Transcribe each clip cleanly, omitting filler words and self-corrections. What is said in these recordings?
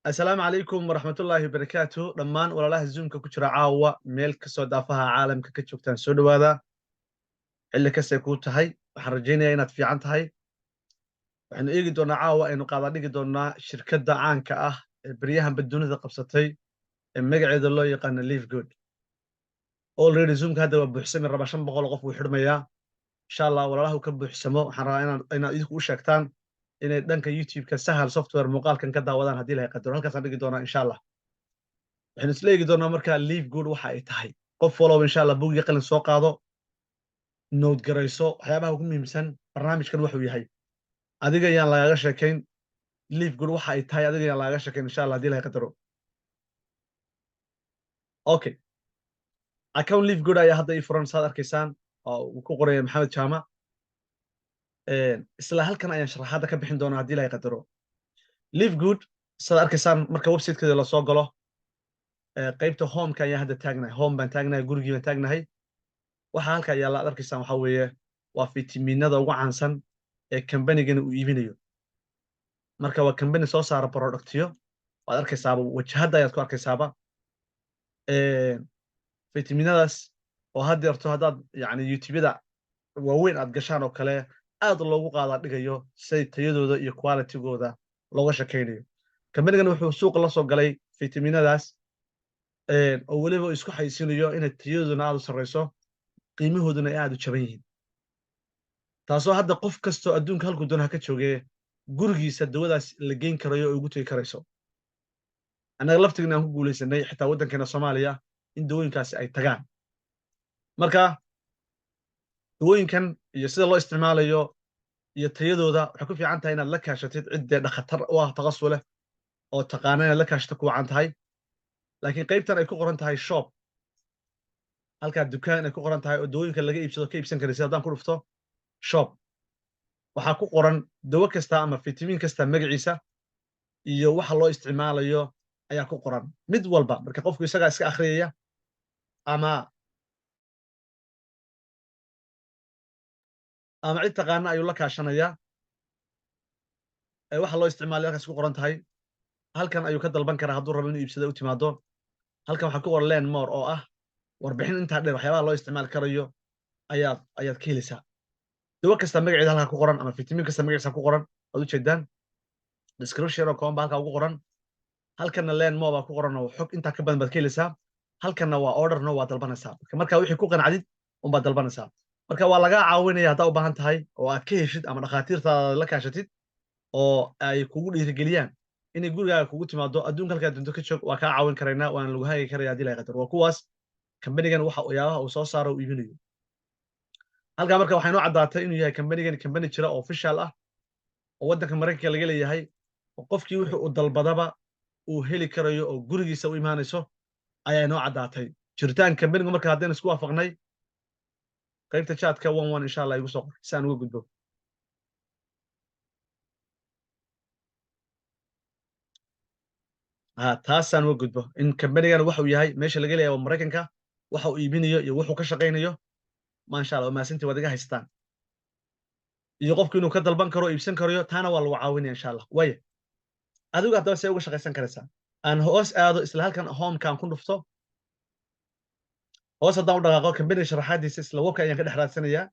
السلام عليكم ورحمة الله وبركاته دمان ولا له زوم كجرا عاوة ميل كسو دافها عالم كجوكتان سودو هذا اللي كسيكون تهي وحرجينا إنها في عن تهي وحنا يجي دونا عاوة إنه قاعد يجي دونا شركة عان كأه بريها بدون ذا قبضتي مقعد الله يقان ليف جود already زوم هذا بحسم الرباشن بقول قف وحرمية إن شاء الله ولا له كب حسمه حنا إنا يدك وشكتان إن دنك يوتيوب كسهل سوفت وير مقال كان كذا ودان هدي له يقدر هل كسر يجي دونا إن شاء الله waxaan isla eegi doonaa markaa liif good waxa ay tahay qof walba insha Allah buug iyo qalin soo qaado note garayso waxyaabaha ugu muhiimsan barnaamijkan wuxuu yahay adiga ayaan lagaga sheekayn liif good waxa ay tahay adiga ayaan lagaga sheekayn insha Allah hadii la qadaro okay account liif good ayaa hadda ii furan saad arkaysaan oo uu ku qoray Maxamed Jaama isla halkan ayaan sharaxaad ka bixin doonaa hadii la qadaro liif good saad arkaysaan marka website-keeda la soo galo qaybta home-ka ayaa hadda taagnahay home baan taagnahay gurigii baan taagnahay waxa halka ayaa la arkaysaan waxa weeye waa fitamiinada ugu caansan ee kambanigana uu iibinayo marka waa kambani soo saara productyo waad arkaysaaba wajahada ayaad ku arkaysaaba fitamiinadaas oo haddeerto haddaad yani youtubeda waaweyn aad gashaan oo kale aad loogu qaadaa dhigayo say tayadooda iyo qualitygooda looga shakaynayo kambanigana wuxuu suuqa la soo galay fitamiinadaas oo weliba isku xaysiinayo inay tayadooduna aad u sarreyso qiimahooduna ay aad u jaban yihiin taasoo hadda qof kastoo adduunka halkuu doon ha ka joogee gurigiisa dawadaas la geyn karayo oo ugu tegi karayso annaga laftigna aan ku guulaysanay xitaa waddankeena Soomaaliya in dawooyinkaasi ay tagaan marka dawooyinkan iyo sida loo isticmaalayo iyo tayadooda waxay ku fiican tahay inaad la kaashatid ciddee dhakhtar u ah taqasus leh oo taqaana inaad la kaashata ku wacan tahay laakiin qaybtan ay ku qoran tahay shop halkaa dukaan ay ku qoran tahay oo dawooyinka laga iibsado ka iibsan karaysa haddaan ku dhufto shop waxaa ku qoran dawo kasta ama fitamiin kasta magaciisa iyo waxa loo isticmaalayo ayaa ku qoran mid walba marka qofku isaga iska akhriyaya ama cid taqaana ayuu la kaashanaya waxa loo isticmaalayo halkaas ku qoran tahay halkan ayuu ka dalban karaa hadduu rabo inuu iibsado u timaado halkan waxaa ku qoran learn more oo ah warbixin intaa dheer waxyaabaha loo isticmaali karayo ayaad ka helaysaa dawo kasta magaceeda halkaa ku qoran ama fitamiin kasta magaciisa ku qoran waad ujeedaan description oo kooban baa halkaa ugu qoran halkanna learn more baa ku qoran oo xog intaa ka badan baad ka helaysaa halkanna waa orderno waa dalbanaysaa marka wixii ku qancadid unbaad dalbanaysaa marka waa lagaa caawinaya haddaa u baahan tahay oo aad ka heshid ama dhakhaatiirtaada la kaashatid oo ay kugu dhiirigeliyaan inay gurigaaga kugu timaado adduunka halkaa dunto ka joog waa kaa caawin karaynaa waana lagu hagi karaya haddii la qadar waa kuwaas kambanigan waxa waxyaabaha uu soo saaro uu iibinayo halkaa marka waxay noo caddaatay inuu yahay kambanigan kambani jira oo official ah oo waddanka Mareykanka laga leeyahay oo qofkii wuxuu u dalbadaba uu heli karayo oo gurigiisa u imaanayso ayaa noo caddaatay jiritaan kambaniga marka haddaynu isku waafaqnay qaybta chatka 11 insha Allah igu soo qor si aan uga gudbo taasaan uga gudbo in kambanigan waxa uu yahay meesha laga leeyahay Mareykanka waxa uu iibinayo iyo wuxuu ka shaqaynayo ma insha Allah maasintii wadiga haystaan iyo qofku inuu ka dalban karo iibsan karayo taana waa lagu caawinaya insha Allah way adigu hadaba say uga shaqaysan karaysaa aan hoos aado isla halkan home-kaan ku dhufto hoos haddaan u dhaqaaqo kambaniga sharaxaadiisa isla webka ayaan ka dhex raadsanayaa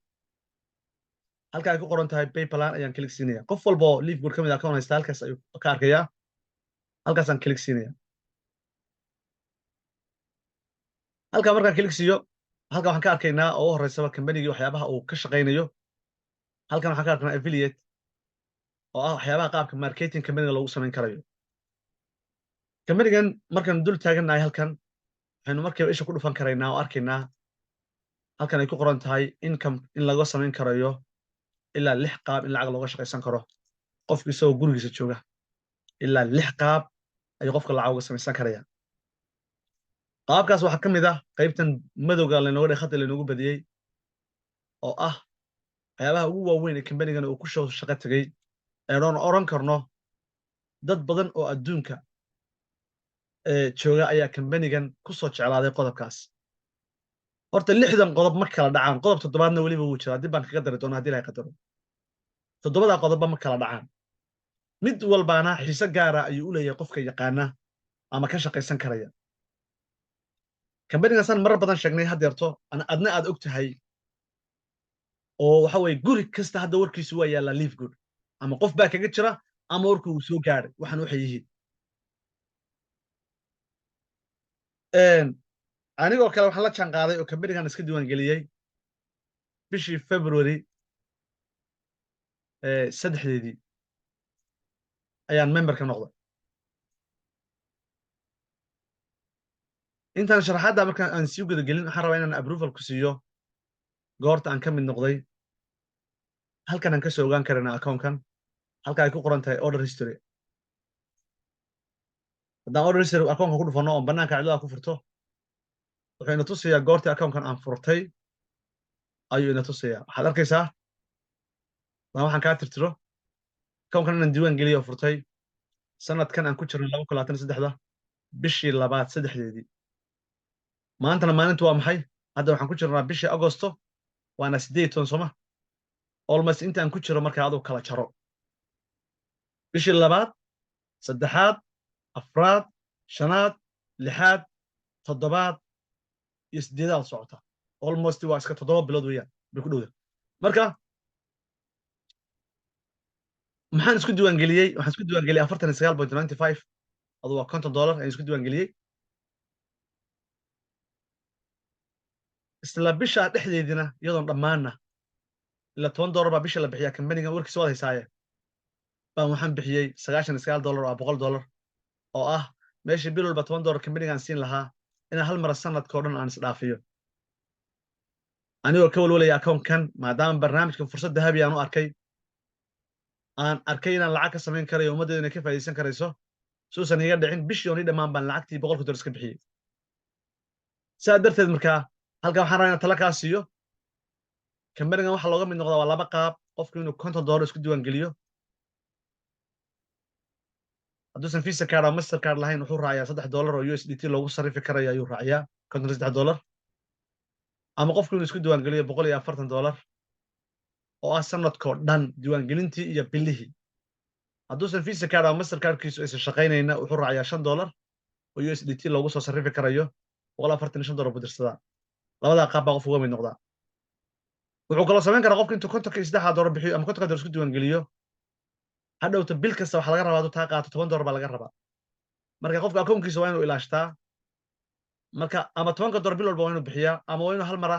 halka ay ku qoran tahay PayPal ayaan click siinaya qof walba oo liif good ka mid ah account haysta halkaas ayuu ka arkayaa halkaasaan click siinaya halka markaan click siiyo halka waxaan ka arkaynaa oo horeysaba kambanigii waxyaabaha uu ka shaqaynayo halkan waxaan ka arkaynaa affiliate oo ah waxyaabaha qaabka marketing kambaniga loogu samayn karayo kambanigan markaan dul taagannahay halkan waxaynu markiiba isha ku dhufan karaynaa oo arkaynaa halkan ay ku qoran tahay income in laga samayn karayo ilaa 6 qaab in lacag looga shaqaysan karo qofka isagoo gurigiisa jooga ilaa 6 qaab ay qofka lacag uga samaysan karaya qaabkaas waxaa ka mid ah qaybtan madowga laynooga dhigay khadda laynoogu badiyey oo ah waxyaabaha ugu waaweyn ee kambanigan uu ku shaqo tagay ee oran karno dad badan oo adduunka jooga ayaa kambanigan ku soo jeclaaday qodobkaas horta 60 qodob ma kala dhacaan qodob 7aadna weliba wuu jiraa dib baan kaga dari doonaa haddii la qadaro 7da qodobba ma kala dhacaan mid walbaana xiise gaara ayuu u leeyahay qofka yaqaana ama ka shaqaysan karaya kambanigaasaan marar badan sheegnay haddeerto adna aad og tahay oo waxa weeye guri kasta hadda warkiisu waa yaallaa live good ama qof baa kaga jira ama warkii uu soo gaadhay waxaan waxay yihiin anigoo kale waxaan la jaan qaaday oo kambanigan iska diiwaangeliyey bishii february 3 ayaan memberka noqday intaan sharaxaadda marka aan sii guda gelin waxaan rabaa inaan approval ku siiyo goorta aan ka mid noqday halkan aan ka soo ogaan karana accountkan halka ay ku qoran tahay order history haddaan order history accountka ku dhufanno oo bannaanka cidlada ku furto wuxuu ina tusayaa goortii accountkan aan furtay ayuu ina tusayaa waxaad arkaysaa waxaan kaa tirtiro accountkan inaan diiwaan geliyo oo furtay sanadkan aan ku jirno 2023 bishii 2 3 maantana maalintu waa maxay hadda waxaan ku jirnaa bishii agosto waana 18 soma almost inta aan ku jiro markaa aduu kala jaro bishii 2 3 4 5 6 7 iyo 8 socota almost waa iska 7 bilood weeyaan bay ku dhowda marka maxaan isku diiwaan geliyey waxaan isku diiwaan geliyey 49.95 aduu waa $50 ayaan isku diiwaan geliyey isla bisha dhexdeedina iyadoon dhammaanna ila $10 baa bisha la bixiyaa kambanigan warkiisa wad haysaaye baan waxaan bixiyey $99 oo $100 oo ah meeshii bil walba $10 kambanigan siin lahaa inaan hal mar sanadkoo dhan aan isdhaafiyo anigoo ka walwalaya accountkan maadaama barnaamijkan fursad dahabi aan u arkay inaan lacag ka samayn karayo ummaddeedu inay ka faa'iidaysan karayso suusan iga dhicin bishii oon ii dhammaan baan lacagtii $100 iska bixiyey sidaa darteed markaa halkan waxaan rabaa inaan tala kaa siiyo kambanigan waxa looga mid noqdaa waa 2 qaab qofku inuu $50 isku diiwaan geliyo hadduusan visa card ama master card lahayn wuxuu raaciyaa $3 oo USDT loogu sarrifi karayo ayuu raaciyaa $53 ama qofku inuu isku diiwaan geliyo $140 oo ah sanadkoo dhan diiwaangelintii iyo bilihii hadduusan visa card ama master cardkiisu aysan shaqaynayna wuxuu raaciyaa $5 oo USDT loogu soo sarrifi karayo $145 buu dirsadaa labadaa qaab baa qof uga mid noqdaa wuxuu kaloo samayn karaa qofka intuu $53 bixiyo ama $50 isku diiwaan geliyo hadhowta bil kasta waxa laga rabaa hadduu taa qaato $10 baa laga rabaa marka qofka akoonkiisa waa inuu ilaashtaa marka ama $10 bil walba waa inuu bixiyaa ama waa inuu hal mara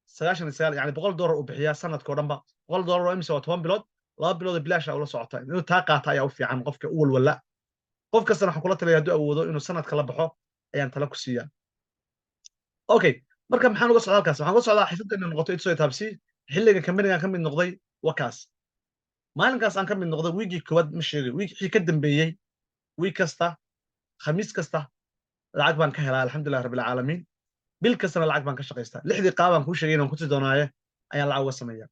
99 yani $100 uu bixiyaa sanadkoo dhanba $100 waa imisa waa 10 bilood 2 bilood bilaash ula socota inuu taa qaata ayaa u fiican qofka u walwala qof kastana waxaan kula talaya hadduu awoodo inuu sanadka la baxo ayaan tala ku siiyaa okay marka maxaan uga socdaa halkaas waxaan uga socdaa xisadda inay noqoto idsoo taabsi xilliga kambanigan ka mid noqday wakaas maalinkaas aan ka mid noqday wiigii koowaad ma sheegay wiigii ka dambeeyey wiig kasta khamiis kasta lacag baan ka helaa alxamdulilah rabbil caalamiin bil kastana lacag baan ka shaqaystaa 6dii qaabaan kuu sheegay inaan ku sii doonaaye ayaan lacag uga sameeyaa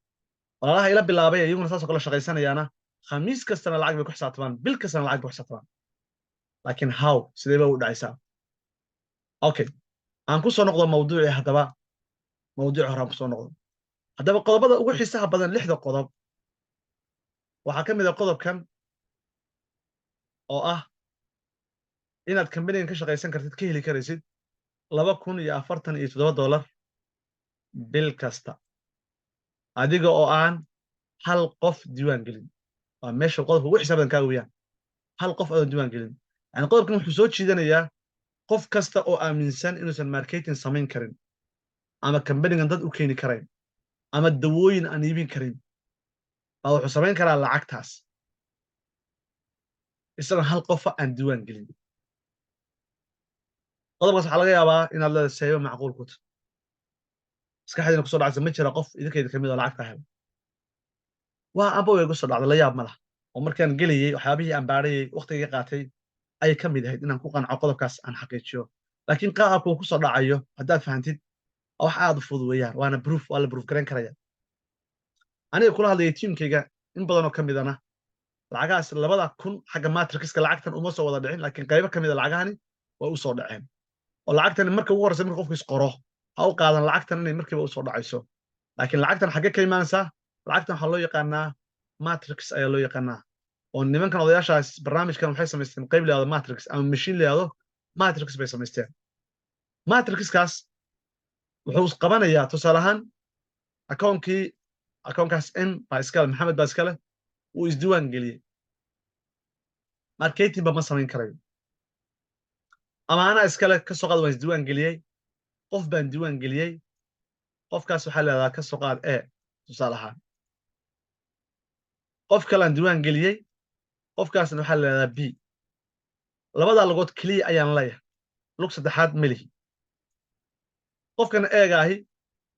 walaalaha ila bilaabay iyaguna saasoo kale shaqaysanayaana khamiis kastana lacag bay ku xisaabtamaan bil kastana lacag bay ku xisaabtamaan laakiin how sidee bay u dhacaysaa okay aan ku soo noqdo mawduucii haddaba mawduuci hore aan ku soo noqdo haddaba qodobada ugu xiisaha badan 6da qodob waxaa ka mid ah qodobkan oo ah inaad kambanigan ka shaqaysan kartid ka heli karaysid $247 bil kasta adiga oo aan hal qof diiwaan gelin waa meesha qodobka ugu xisaab badan kaa weeyaan hal qof adoon diiwaan gelin yani qodobkan wuxuu soo jiidanayaa qof kasta oo aaminsan inuusan marketing samayn karin ama kambanigan dad u keeni karayn ama dawooyin aan iibin karin baa wuxuu samayn karaa lacagtaas isagoon hal qofa aan diiwaan gelin qodobkaas waxaa laga yaabaa inaad leedahay seebo macquul ku tahay maskaxdiina kusoo dhacaysa ma jira qof idinkayda ka mid oo lacagta helo waa amba way gu soo dhacday la yaab ma laha oo markaan gelayey waxyaabihii aan baadhayey waqtigii qaatay ayay ka mid ahayd inaan ku qanco qodobkaas aan xaqiijiyo laakiin qaabkuu ku soo dhacayo haddaad fahantid wax aad u fudud weeyaan waana proof waa la proof garayn karaya aniga kula hadlayay tiimkayga in badanoo ka midana lacagahaas 2,000 xagga matrixka lacagtan uma soo wada dhicin laakiin qaybo ka mida lacagahani way u soo dhaceen oo lacagtan marka ugu horreysa marka qofkiis qoro ha u qaadan lacagtan inay markiiba u soo dhacayso laakiin lacagtan xagge ka imaanaysaa lacagtan waxaa loo yaqaanaa matrix ayaa loo yaqaanaa oo nimankan odayaashaas barnaamijkan waxay samaysteen qayb leeyahay matrix ama machine leeyahay matrix bay samaysteen matrixkaas wuxuu qabanayaa tusaale ahaan akoonkaas n baa iskale maxamed baa iskale wuu isdiiwaan geliyey marketing ba ma samayn karayo ama anaa iskale ka soo qaad waan isdiiwaan geliyey qof baan diiwaan geliyey qofkaas waxaa leedahay ka soo qaad e tusaale ahaan qof kalaan diiwaan geliyey qofkaasna waxaa leedahay b labadaa logood keliya ayaan leeyahay lug saddexaad ma lihi qofkan eega ahi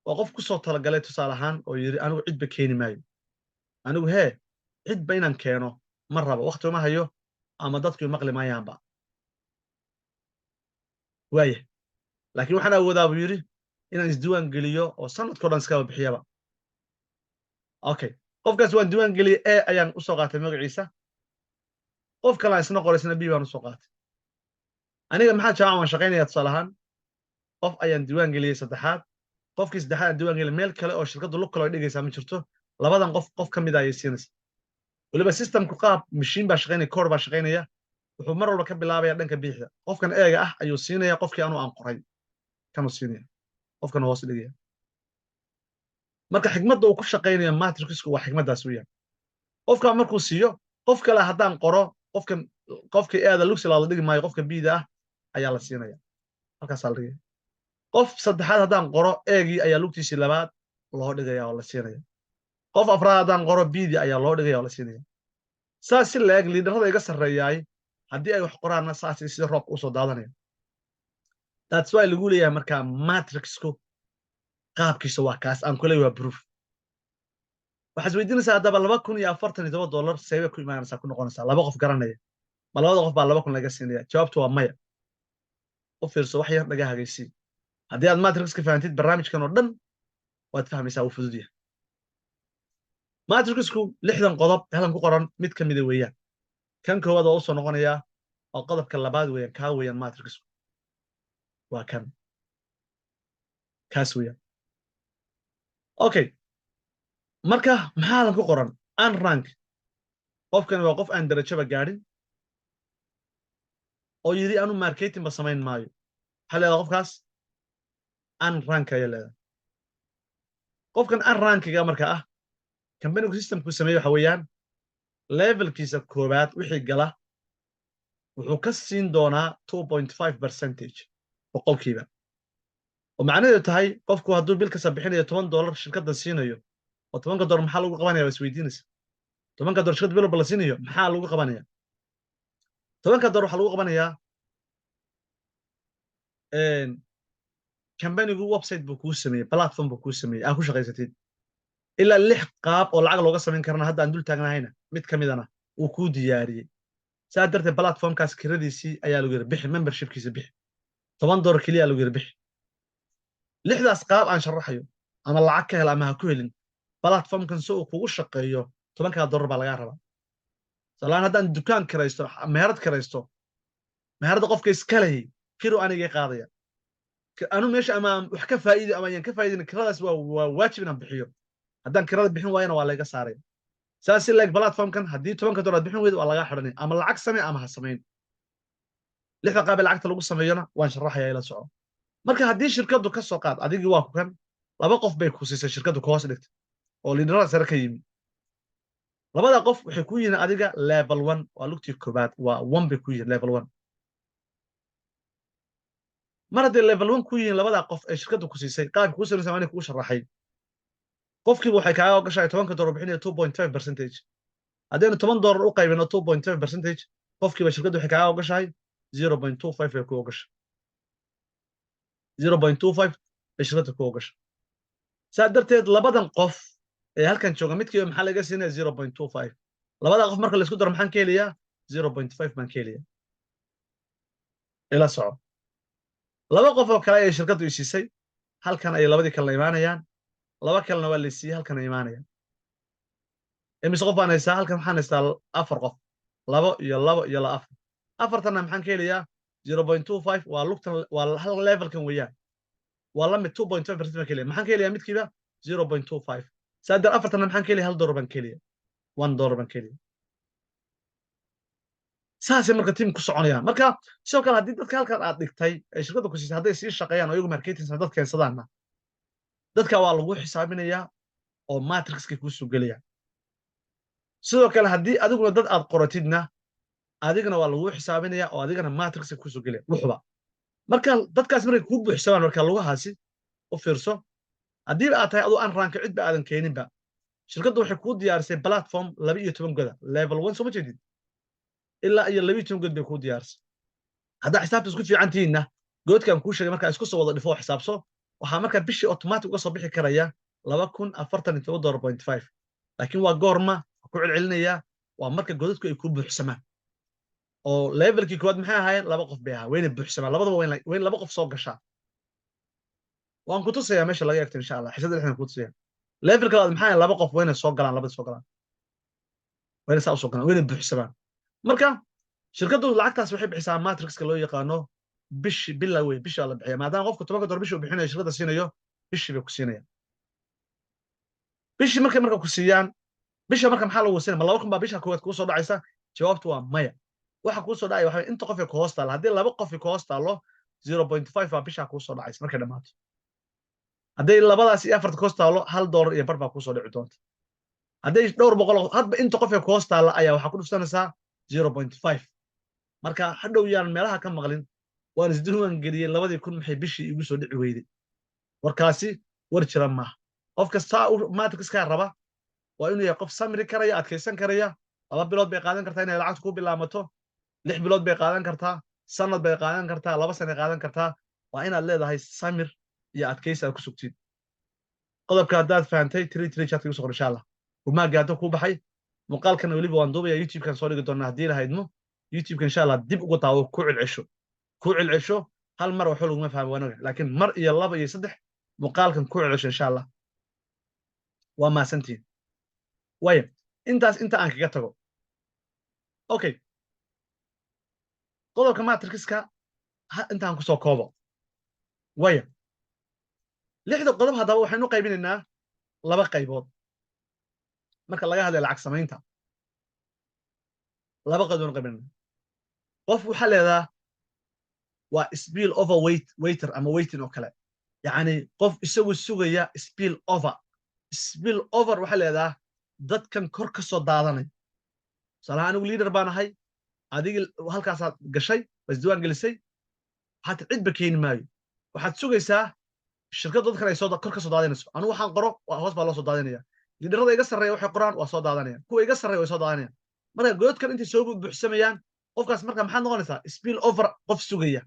waa qof ku soo talagalay tusaale ahaan oo yidhi anigu cidba keeni maayo anigu cidba inaan keeno ma rabo wakhti uma hayo ama dadku maqli maayaanba waaya laakiin waxaan awoodaa buu yidhi inaan isdiiwaan geliyo oo sanadkao dhan iskaba bixiyaba okay qofkaas waan diiwaan geliyey e ayaan u soo qaatay magaciisa qof kalaan isna qoraysna b baan u soo qaatay aniga maxaa jaamac waan shaqaynayaa tusaale ahaan qof ayaan diiwaan geliyey saddexaad qofkii saddexaad aan diiwaan geliyey meel kale oo shirkaddu lug kale ay dhigaysaa ma jirto labadan qof ka mid ayay siinaysa weliba systemku qaab mashiin baa shaqaynaya koor baa shaqaynaya wuxuu mar walba ka bilaabaya dhanka biixda qofkan eega ah ayuu siinaya qofkii anuu aan qoray kanuu siinaya qofkan hoos dhigaya marka xigmadda uu ku shaqaynayo matrixku waa xigmaddaas weeyaan qofka markuu siiyo qof kale haddaan qoro qofkii eeda lugsi laada dhigi maayo qofka biida ah ayaa la siinaya halkaasaa la dhigaya qof saddexaad haddaan qoro eegii ayaa lugtiisii labaad loo dhigaya oo la siinaya qof afraad haddaan qoro biidii ayaa loo dhigaya oo la siinaya saas si la-eg liidharrada iga sarreeyaay haddii ay wax qoraanna saasay sida roobka usoo daadanaya that's why lagu leeyahay markaa matrixku qaabkiisa waa kaas aan ku leeyahay waa proof waxaad isweydiinaysaa haddaba $2,047 seebay ku imaanaysaa ku noqonaysaa laba qof garanaya ma labada qof baa 2,000 laga siinaya jawaabtu waa maya u fiirso wax yar dhaga hagaysii haddii aad matrixka fahantid barnaamijkan oo dhan waad fahmaysaa wuu fudud yahay matrixku 60 qodob halkan ku qoran mid ka mida weeyaan kan koowaad oo u soo noqonayaa oo qodobka labaad weeyaan kaa weeyaan matrixku waa kan kaas weeyaan okay marka maxaa halkan ku qoran unrank qofkan waa qof aan darajaba gaadhin oo yidhi anu marketing ba samayn maayo waxaa leedahay qofkaas unrank ayaa leedahay qofkan unrankiga marka ah companygu systemku sameeye waxa weeyaan levelkiisa koowaad wixii gala wuxuu ka siin doonaa 2.5% boqolkiiba oo macnaheedu tahay qofku hadduu bil kasta bixinayo $10 shirkadda siinayo oo $10 maxaa lagu qabanaya waa isweydiinaysa $10 shirkadda bil walba la siinayo maxaa lagu qabanaya $10 waxaa lagu qabanayaa companygu website buu kuu sameeyey platform buu kuu sameeyey aa ku shaqaysatid ilaa 6 qaab oo lacag looga samayn karana hadda aan dul taagnahayna mid ka midana uu kuu diyaariyey saa darteed platformkaas kiradiisii ayaa lagu yidhi bixi membershipkiisa bixi $10 keliya lagu yidhi bixi 6daas qaab aan sharaxayo ama lacag ka hel ama ha ku helin platformkan si uu kugu shaqeeyo $10 baa lagaa rabaa salaan haddaan dukaan kiraysto meherad kiraysto meherada qofka iska lehi kiru anigay qaadaya anu meesha ama wax ka faa'iido ama ayaan ka faa'iidin kiradaas waa waajib inaan bixiyo haddaan kirada bixin waayana waa laga saaraya saas si leeg platformkan haddii $10 bixin weydo waa lagaa xidhanaya ama lacag samee ama ha samayn 6da qaab ee lacagta lagu sameeyona waan sharaxayaa ila soco marka haddii shirkaddu ka soo qaad adigii waa ku kan laba qof bay ku siisay shirkaddu ka hoos dhigtay oo liidarada sare ka yimi labada qof waxay ku yihiin adiga level 1 waa lugtii koobaad waa 1 bay ku yihiin level 1 mar haddii level 1 ku yihiin labada qof ee shirkaddu ku siisay qaabka ku salaysan waa inay kugu sharaxay qofkiiba waxay kaaga gashay $10 bixinaya 2.5% haddaynu $10 u qaybino 2.5% qofkiiba shirkaddu waxay kaaga gashay 0.25 bay ku gashay 0.25 bay shirkaddu ku gashay saa darteed labadan qof ee halkan jooga midkiiba maxaa laga siinaya 0.25 labada qof marka la isku daro maxaan ka helayaa 0.5 baan ka helayaa ila soco laba qof oo kale ay shirkaddu i siisay halkan ay labadii kale imaanayaan laba kalena waa la siiyay halkan ay imaanayaan imise qof baan haystaa halkan waxaan haystaa 4 qof 2 iyo 2 iyo 4 afartanna maxaan ka helayaa 0.25 waa lugtan waa hal levelkan weeyaan waa la mid 2.5% baan ka helayaa maxaan ka helayaa midkiiba 0.25 saadar afartanna maxaan ka helayaa $1 baan ka helayaa $1 baan ka helayaa saasay marka tiim ku soconayaan marka sidoo kale haddii dadka halkan aad dhigtay ee shirkadda ku siisay hadday sii shaqeeyaan oo iyagu marketing dad keensadaanna dadka waa lagu xisaabinayaa oo matrixkay kuu soo gelayaan sidoo kale haddii adiguna dad aad qoratidna adigana waa lagu xisaabinayaa oo adigana matrixkay kuu soo gelaya wuxuba marka dadkaas markay kuu buuxsamaan marka lugahaasi u fiirso haddii aad tahay aduu aan raanka cidba aadan keeninba shirkaddu waxay kuu diyaarisay platform 12 goda level 1 soo ma jeedid ilaa iyo 12 god bay kuu diyaarisay haddaa xisaabta isku fiican tihiinna goodkan kuu sheegay markaa isku soo wada dhifo oo xisaabso waxaa markaa bishii automatic uga soo bixi karaya $2,047.5 laakiin waa goorma ku celcelinayaa waa marka godadku ay kuu buuxsamaan oo levelkii koowaad maxay ahaayeen 2 qof bay ahaa wayna buuxsamaan labadaba wayn 2 qof soo gashaa waan ku tusayaa meesha laga eegto insha Allah xisadda dhexdan ku tusayaa levelka labaad maxay ahaayeen 2 qof wayna soo galaan labada soo galaan wayna saa u soo galaan wayna buuxsamaan marka shirkaddu lacagtaas waxay bixisaa matrixka loo yaqaano billa wey bisha la bixiya maadaama qofku $10 bishii uu bixinayo shirkadda siinayo bishii bay ku siinayaan bishii markay marka ku siiyaan bisha marka maxaa lagu siinaya ma 2 kun baa bisha koowaad kuu soo dhacaysa jawaabtu waa maya waxa kuu soo dhacaya waxa inta qof ee ku hoos taalo haddii 2 qof ku hoos taalo 0.5 baa bisha kuu soo dhacaysa markay dhamaato haddii labadaas iyo afarta ku hoos taalo $1 iyo bar baa kuu soo dhici doonta haddii dhowr boqol hadba inta qof ee ku hoos taalo ayaa waxa ku dhufsanaysaa 0.5 marka hadhow yaan meelaha ka maqlin waan isdiiwaan geliyay 2000 maxay bishii igu soo dhici weyday warkaasi war jira maaha qof kasta matrixka raba waa inuu yahay qof samri karaya adkaysan karaya 2 bilood bay qaadan kartaa inay lacagtu ku bilaamato 6 bilood bay qaadan kartaa sanad bay qaadan kartaa 2 sano qaadan kartaa waa inaad leedahay samir iyo adkaysi aad ku sugtid qodobka haddaad fahantay tiri chat igu soo qor insha Allah uma gaado ku baxay muuqaalkan waliba waan duubaya YouTube kan soo dhigi doonaa haddii la haydmo YouTube kan insha Allah dib ugu daawo ku celcesho hal mar wax lagu ma fahmo wanaag laakiin mar iyo 2 iyo 3 muuqaalkan ku celcesho insha Allah waa ma santiin way intaas inta aan kaga tago okay qodobka matrixka intaan ku soo koobo way lixda qodob hadaba waxaynu qaybinaynaa 2 qaybood marka laga hadlayo lacag samaynta 2 qaybood qaybinaynaa qof waxa leedahay waa spill over waiter ama waiting oo kale yani qof isagu sugaya spill over waxa leedahay dadkan kor ka soo daadanay salaha anigu leader baan ahay adiga halkaas aad gashay bas diiwaan gelisay waxaad cidba keeni maayo waxaad sugaysaa shirkadda dadkan ay soo kor ka soo daadanayso anigu waxaan qoro hoos baa loo soo daadanaya liidarada iga sarreeya waxay qoraan waa soo daadanayaan kuwa iga sarreeya way soo daadanayaan marka goodkan intay soo buuxsamayaan qofkaas marka maxaad noqonaysaa spill over qof sugaya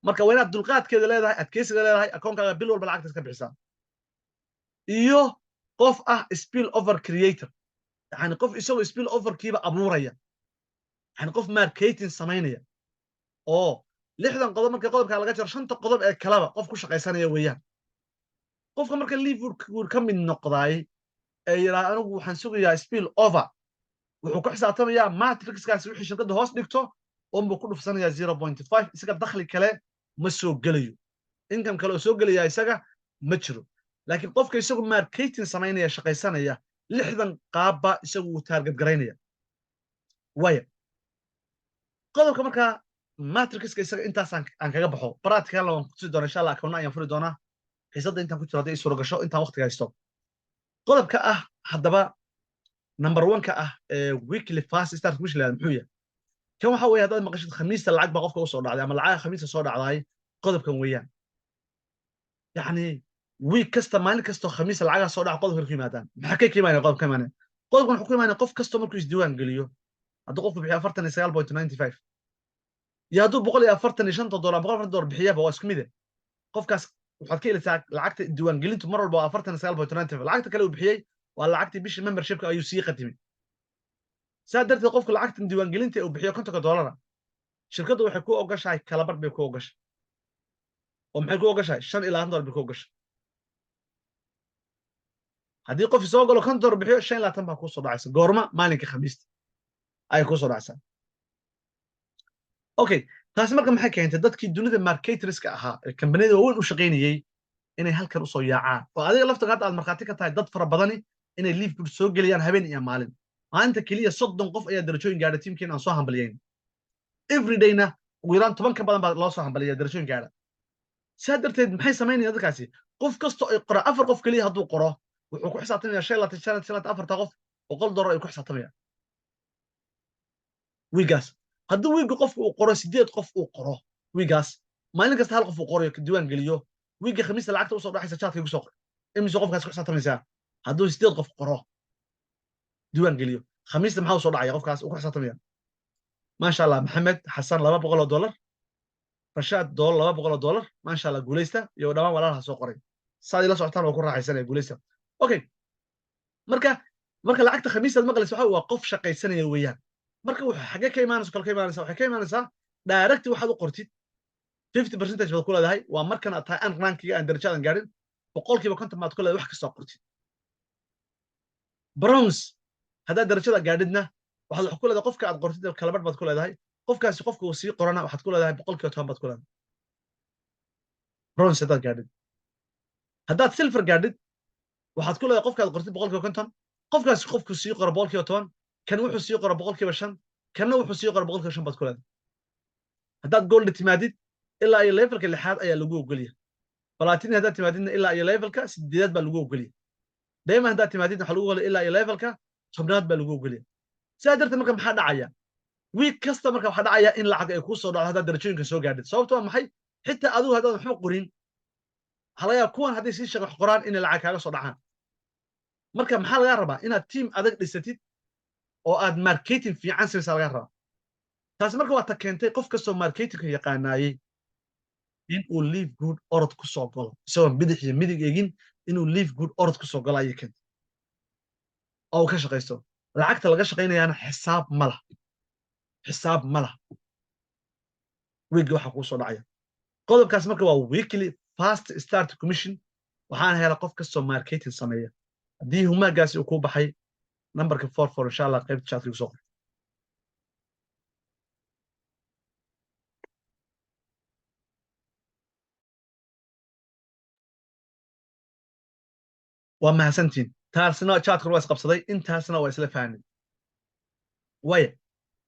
marka waa inaad dulqaadkeeda leedahay adkeysiga leedahay akoonkaaga bil walba lacagtaas ka bixisaa iyo qof ah spill over creator yani qof isagoo spill over kiiba abuuraya yani qof marketing samaynaya oo 6 qodob marka qodobka laga jaro 5 qodob ee kalaba qof ku shaqaysanaya weeyaan qofka marka liverpool ka mid noqday ee yiraahdo anigu waxaan sugayaa spill over wuxuu ku xisaabtamayaa matrixkaas wixii shirkadda hoos dhigto oo uu ku dhufsanayaa 0.5 isaga dakhli kale ma soo gelayo income kale oo soo gelaya isaga ma jiro laakiin qofka isagu marketing samaynaya shaqaysanaya 6 qaabba isagu uu target garaynaya way qodobka marka matrixka isaga intaas aan kaga baxo practical waan ku sii doonaa insha Allah akoon ayaan furi doonaa xisadda intaan ku jiro haday soo gasho intaan waqtiga haysto qodobka ah hadaba number 1 ka ah weekly fast start wish la muxuu yahay kan waxa weeye haddaad maqashid khamiista lacag baa qofka u soo dhacday ama lacag khamiista soo dhacday qodobkan weeyaan yani week kasta maalin kasta khamiista lacag soo dhac qodobka ku yimaadaan maxaa ka qiimaynaa qodobka imaanay qodobkan wuxuu ku imaanaa qof kasta markuu isdiiwaan geliyo hadduu qofku bixiyo 49.95 iyo hadduu $145 $140 bixiyaba waa isku mid ah qofkaas waxaad ka helaysaa lacagta diiwaan gelintu mar walba 49.95 lacagta kale uu bixiyay waa lacagtii bishii membershipka ayuu sii qatimay saa darteed qofku lacagta diiwaan gelinta uu bixiyo $50 shirkaddu waxay ku ogashahay kala bar bay ku ogashay oo maxay ku ogashahay $5 ilaa $10 bay ku ogashay haddii qof soo galo $50 bixiyo $5 baa ku soo dhacaysa goorma maalinka khamiista ay ku soo dhacaysaa okay taas marka maxay keentay dadkii dunida marketerska ahaa ee kambaniyada waaweyn u shaqaynayay inay halkan u soo yaacaan oo adiga laftaada aad markhaati ka tahay dad fara badani inay liverpool soo geliyaan habeen iyo maalin maalinta keliya 30 qof ayaa darajooyin gaadha tiimkiina aan soo hambaliyeen everydayna ugu yaraan 10 ka badan baa loo soo hambaliya darajooyin gaadha saa darteed maxay samaynayaan dadkaasi qof kasta ay qora 4 qof keliya hadduu qoro wuxuu ku xisaabtamayaa 4 qof $100 ay ku xisaabtamayaan wiigaas hadduu wiiga qofku uu qoro 8 qof uu qoro wiigaas maalin kasta hal qof uu qorayo ka diiwaan geliyo wiiga khamiista lacagta u soo dhaxaysa chatka igu soo qor imise qofkaas ku xisaabtamaysaa hadduu 8 qof qoro diiwaan geliyo khamiista maxaa u soo dhacaya qofkaas uu ku xisaabtamaya maasha allah maxamed xasan $200 rashaad $200 maasha allah guulaysta iyo dhammaan walaalaha soo qoray saad ila socotaan waa ku raaxaysanaya guulaysta okay marka lacagta khamiistaad maqlaysa waxa waa qof shaqaysanaya weeyaan marka wuxuu xagee ka imaanaysa kala ka imaanaysa waxay ka imaanaysaa direct waxaad u qortid 50% baad ku leedahay waa markan aad tahay aan rankiga aan darajadan gaarin boqolkiiba 50 baad ku leedahay wax kasta qortid bronze haddaad darajada gaadhidna waxaad wax ku leedahay qofka aad qortid kala badh baad ku leedahay qofkaasi qofka uu sii qorana waxaad ku leedahay boqolkiiba 10 baad ku leedahay bronze haddaad gaadhid haddaad silver gaadhid waxaad ku leedahay qofka aad qortid boqolkiiba 50 qofkaasi qofku sii qoro boqolkiiba 10 kan wuxuu sii qoro boqolkiiba 5 kanna wuxuu sii qoro boqolkiiba 5 baad ku leedahay haddaad gold timaadid ilaa iyo levelka 6aad ayaa lagu ogoliyaa platinum haddaad timaadidna ilaa iyo levelka 8aad baa lagu ogoliyaa diamond haddaad timaadidna waxa lagu ogoliyaa ilaa iyo levelka 10aad baa lagu ogoliyaa sidaa darteed marka maxaa dhacaya week kasta marka waxaa dhacaya in lacag ay kuu soo dhacdo haddaad darajooyinka soo gaadhid sababto waa maxay xitaa adigu haddaad waxba qorin waxaa laga yaaba kuwan hadday sii shaqo qoraan inay lacag kaaga soo dhacaan marka maxaa lagaa rabaa inaad tiim adag dhisatid oo aad marketing fiican samaysaa lagaa rabaa taasi marka waa ta keentay qof kastoo marketingka yaqaanaayey in uu live good orod ku soo galo isagoon bidix iyo midig eegin inuu live good orod ku soo galo ayay keentay oo uu ka shaqaysto lacagta laga shaqaynayaana xisaab ma laha wiigga waxa kuu soo dhacaya qodobkaas marka waa weekly fast start commission waxaan helaa qof kastoo marketing sameeya haddii humaagaasi uu kuu baxay numberka 44 insha allah qaybta chatka igu soo qor waa mahadsantiin taasna chatka waa isqabsaday intaasna waa isla fahanay waya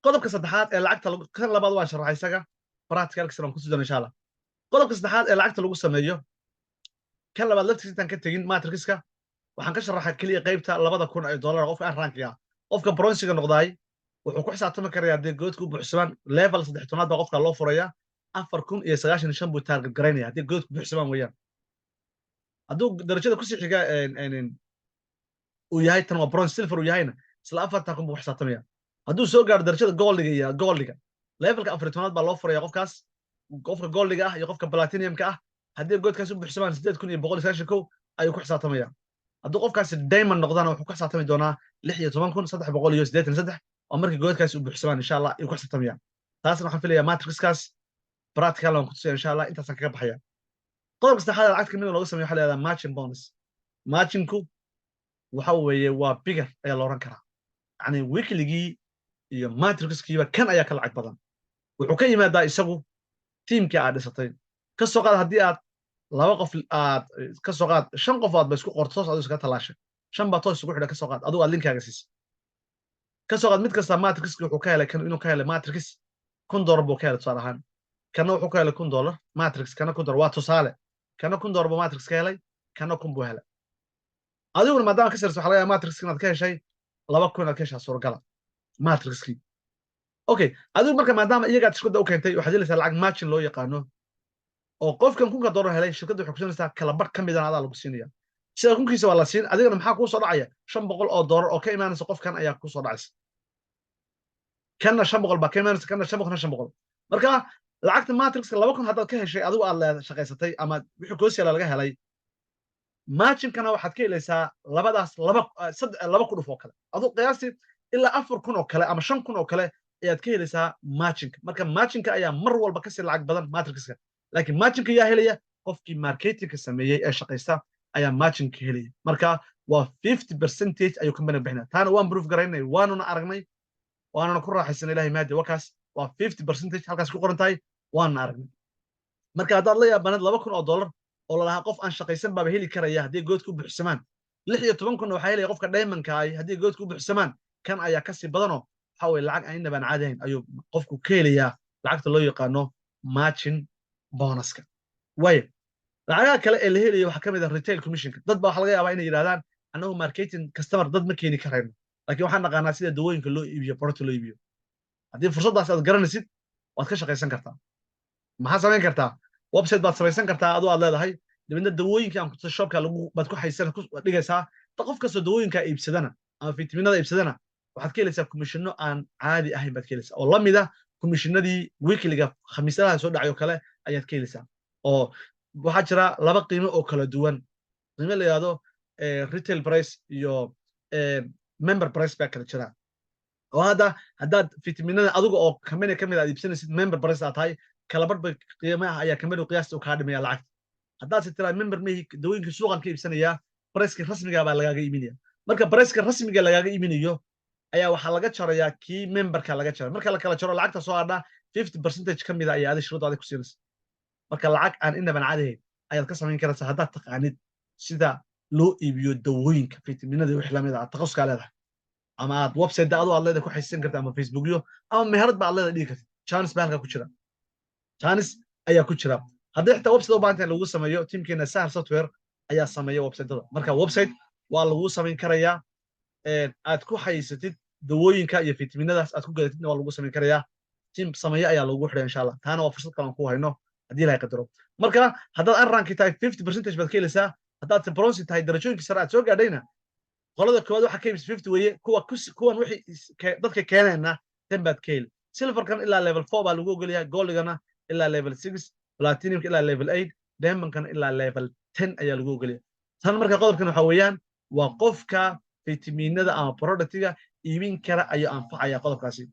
qodobka saddexaad ee lacagta kan labaad waa sharaxay isaga practicalkiisana waan ku sii doonaa insha allah qodobka saddexaad ee lacagta lagu sameeyo kan labaad laftiisa intaan ka tegin matrixka waxaan ka sharaxay keliya qaybta $2,000 qofka aan rankiga qofka bronziga noqdaay wuxuu ku xisaabtami karayaa haddii goodku buuxsamaan level 13 baa qofka loo furayaa 4,095 buu target garaynaya haddii goodku buuxsamaan weeyaan hadduu darajada ku sii xiga uu yahay tan waa bronze silver uu yahayna isla 4,000 buu xisaabtamaya hadduu soo gaaro darajada goldiga levelka 14 baa loo furaya qofka goldiga ah iyo qofka platinumka ah haddii goodkaas u buuxsamaan 8,191 ayuu ku xisaabtamaya hadduu qofkaasi diamond noqdana wuxuu ku xisaabtami doonaa 16,383 oo markii goodkaasi u buuxsamaan insha allah ayuu ku xisaabtamaya taasna waxaan filayaa matrixkaas practical aan ku tusaya insha allah intaasaan kaga baxaya qodobka saddexaad lacagta kamid looga sameeyo waxaa la yidhahdaa margin bonus marginku waxa weeye waa bigger ayaa la oran karaa yacni weekligii iyo matrixkiiba kan ayaa ka lacag badan wuxuu ka yimaadaa isagu tiimkii aad dhisatay ka soo qaad haddii aad 2 qof aad ka soo qaad 5 qof aad ba isku qorto toos adigu iska talaashay 5 baa toos isugu xidha ka soo qaad adigu aad linkaaga siisay ka soo qaad mid kasta matrixki wuxuu ka helay kan inuu ka helay matrix $1,000 buu ka helay tusaale ahaan kana wuxuu ka helay $1,000 matrix kana $1,000 waa tusaale kana $1,000 buu matrix ka helay kana 1,000 buu helay adiguna maadaama ka sareyso waxaa laga yaabaa matrixki inaad ka heshay 2,000 inaad ka heshaa suuragala matrixki okay adigu marka maadaama iyagaad shirkadda u keentay waxaad helaysaa lacag margin loo yaqaano oo qofkan $1,000 helay shirkadda waxay ku siinaysaa kala badh ka midana adaa lagu siinaya sida kunkiisa waa la siin adigana maxaa kuu soo dhacaya $500 oo ka imaanaysa qofkan ayaa kuu soo dhacaysa kana 500 baa ka imaanaysa kana 500 marka lacagta matrixka 2,000 haddaad ka heshay adigu aad shaqaysatay ama wixii koosiyaala laga helay marginkana waxaad ka helaysaa labadaas laba ku dhuf oo kale adigu qiyaastii ilaa 4,000 oo kale ama 5,000 oo kale ayaad ka helaysaa marginka marka marginka ayaa mar walba kasii lacag badan matrixka laakiin marginka yaa helaya qofkii marketingka sameeyey ee shaqaysta ayaa marginka helaya marka waa 50% ayuu company bixinaya taana waan proof garaynay waanuna aragnay waanuna ku raaxaysanay ilaahay maadi wakaas waa 50% halkaas ku qoran tahay waanuna aragnay marka haddaad la yaabanad $2,000 oo lalahaa qof aan shaqaysan baaba heli karaya haddii goodku buuxsamaan 16,000 waxaa helaya qofka diamondka ay haddii goodku buuxsamaan kan ayaa kasii badanoo waxa weye lacag aan inaba aan caadi ahayn ayuu qofku ka helayaa lacagta loo yaqaano margin bonuska waayo lacagaha kale ee la helayo waxaa ka mid ah retail commissionka dad baa waxa laga yaabaa inay yidhahdaan annagu marketing customer dad ma keeni karayno laakiin waxaan naqaanaa sida dawooyinka loo iibiyo producta loo iibiyo haddii fursaddaas aad garanaysid waad ka shaqaysan kartaa maxaad samayn kartaa website baad samaysan kartaa adoo aad leedahay dibadna dawooyinka aan kutusa shopka baad ku haysan dhigaysaa qof kastoo dawooyinka iibsadana ama fitaminada iibsadana waxaad ka helaysaa commissiono aan caadi ahayn baad ka helaysaa oo la mid ah commissionadii weekliga khamiislaha soo dhacay oo kale ayaad ka helaysaa oo waxaa jira laba qiimo oo kala duwan qiimo la yidhahdo retail price iyo member price baa kala jira oo haddaad fitaminada adiga oo company ka mid aad iibsanaysid member price aad tahay kala barba qiimaha ayaa company qiyaasta u kaa dhimaya lacagta haddaad si tiraa member mehi dawooyinka suuqan ka iibsanayaa briceka rasmiga baa lagaaga iibinaya marka briceka rasmiga lagaaga iibinayo ayaa waxaa laga jarayaa kii memberka laga jaray marka la kala jaro lacagta soo hadha 50% ka mid ah ayaa adi shuruudaada ku siinaysa marka lacag aan inaban caadahayn ayaad ka samayn karaysaa haddaad taqaanid sida loo iibiyo dawooyinka fitaminada wix lamid ah taqasuskaa leedahay ama aad website adoo aad leedahay ku xaysan karta ama facebookyo ama meherad ba aad leedahay dhigi kartid chance baa halkaa ku jira chance ayaa ku jira haddii xitaa website u baahantahay lagu sameeyo teamkeena sahal software ayaa sameeya websiteada marka website waa lagu samayn karayaa aad ku haysatid dawooyinka iyo fitaminadaas aad ku gadatidna waa lagu samayn karayaa team sameeya ayaa lagu xidhay insha allah taana waa fursad kalan ku hayno haddii ilahay qadaro marka haddaad anranki tahay 50% baad ka helaysaa haddaad bronsi tahay darajooyinka sare aad soo gaadhayna qolada koowaad waxa ka iibis 50 weeye kuwan wixii dadka keenayna tan baad ka heli silverkan ilaa level 4 baa lagu ogolyahay goldigana ilaa level 6 platinumka ilaa level 8 diamondkana ilaa level 10 ayaa lagu ogolyahay tan marka qodobkan waxa weeyaan waa qofka fitaminada ama productiga iibin kara ayuu anfacaya qodobkaasi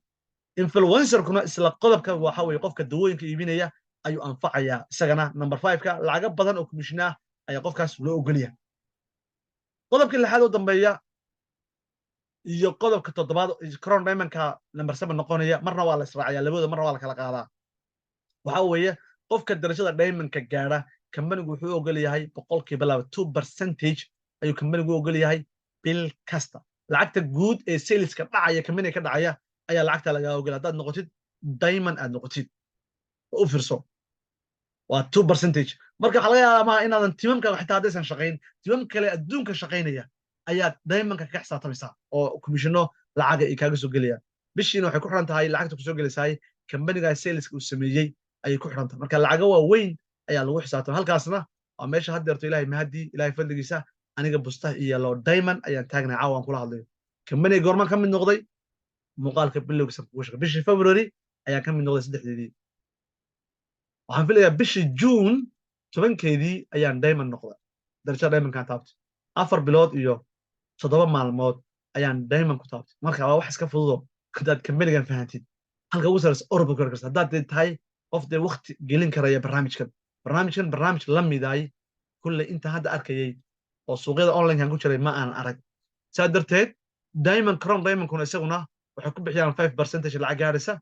influencerkuna isla qodobka waxa weeye qofka dawooyinka iibinaya ayuu anfacaya isagana number 5ka lacaga badan oo commission ah ayaa qofkaas loo ogolyahay qodobka lixaad oo dambeeya iyo qodobka toddobaad crown diamondka number 7 noqonaya marna waa la israaciyaa labadooda marna waa la kala qaadaa waxa weeye qofka darajada diamondka gaara companigu wuxuu ogol yahay 2% ayuu companigu ogol yahay bil kasta lacagta guud ee saleska dhacaya company ka dhacaya ayaa lacagta laga ogol haddaad noqotid diamond aad noqotid u fiirso waa 2% marka waxa laga yaabaa inaadan timamka xitaa haddaysan shaqayn timam kale adduunka shaqaynaya ayaad diamondka ka xisaabtamaysaa oo commissiono lacaga ay kaaga soo gelayaan bishiina waxay ku xiran tahay lacagta ku soo gelaysaay companiga saleska uu sameeyey ayay ku xiran tahay marka lacaga waa weyn ayaa lagu xisaabtamay halkaasna waa meesha haddeerto ilaahay mahadii ilaahay fadligiisa aniga busta iyo lo diamond ayaan taagnay caawan kula hadlayo companiga goormaan ka mid noqday muuqaalka bilowgiisa kugu shaqay bishii February ayaan ka mid noqday 3 waxaan filayaa bishii June 10keedii ayaan diamond noqday darajada diamondka taabtay 4 bilood iyo 7 maalmood ayaan diamond ku taabtay marka waa wax iska fududo hadaad companigan fahantid halka ugu sarreeya Europe ka karsan hadaad tahay qof de waqti gelin karaya barnaamij la midaay kulle inta hadda arkayay oo suuqyada online kan ku jiray ma aan arag saa darteed diamond crown diamond kuna isaguna waxay ku bixiyaan 5% lacag gaaraysa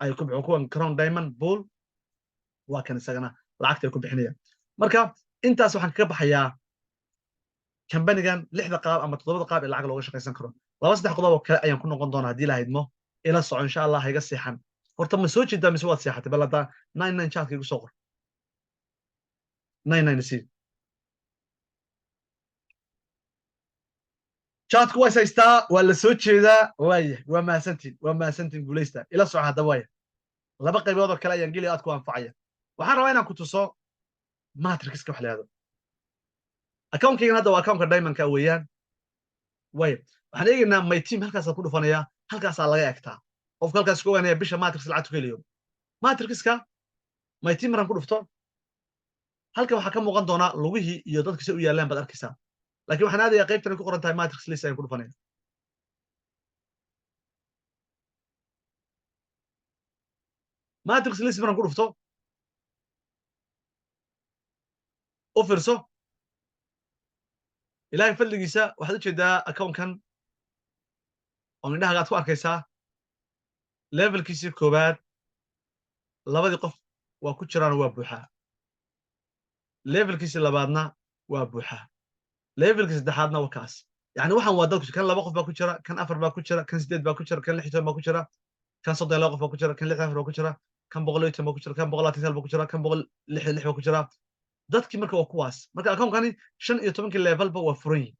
ay ku bixiyaan kuwan crown diamond bull waa kan isagana lacagta ay ku bixinayaan marka intaas waxaan kaga baxayaa companigan 6 qaab ama 7 qaab ee lacag looga shaqaysan karo 2-3 qodob oo kale ayaan ku noqon doonaa haddii la haydmo ila soco insha Allah hayga seexan horta ma soo jeedaa mise waad seexatay bal hadda 99 chat igu soo qor 99 chatku waa haystaa waa la soo jeedaa waa maasantiin guuleysta ila soco hadda waaya laba qaybood oo kale ayaan geli aad ku anfacaya waxaan rabaa inaan ku tuso matrixka wax leedo account-kaygan hadda waa account-ka diamond-ka weeyaan waxaan eegaynaa my team halkaas ku dhufanaya halkaas laga egtaa qofka halkaas ku ogaanaya bisha matrix lacag ku helayo matrixka my team ran ku dhufto halka waxa ka muuqan doona lugihii iyo dadka si u yaalaan bad arkaysaa laakiin waxaan aadayaa qaybtan ku qoran tahay matrix list ay ku dhufanaya matrix list ran ku dhufto oo fiirso ilaahay fadligiisa waxaad u jeedaa account-kan oo indhaha aad ku arkaysaa levelkiisii koobaad labadii qof waa ku jiraan waa buuxaa levelkiisii labaadna waa buuxaa levelkii saddexaadna waa kaas يعني waxaan waa dad kan 2 qof baa ku jira kan 4 baa ku jira kan 8 baa ku jira kan 16 baa ku jira kan 32 qof baa ku jira kan 64 baa ku jira kan 110 baa ku jira kan 129 baa ku jira kan 166 baa ku jira dadkii marka waa kuwaas marka akoonkani 15 level ba waa furan yihiin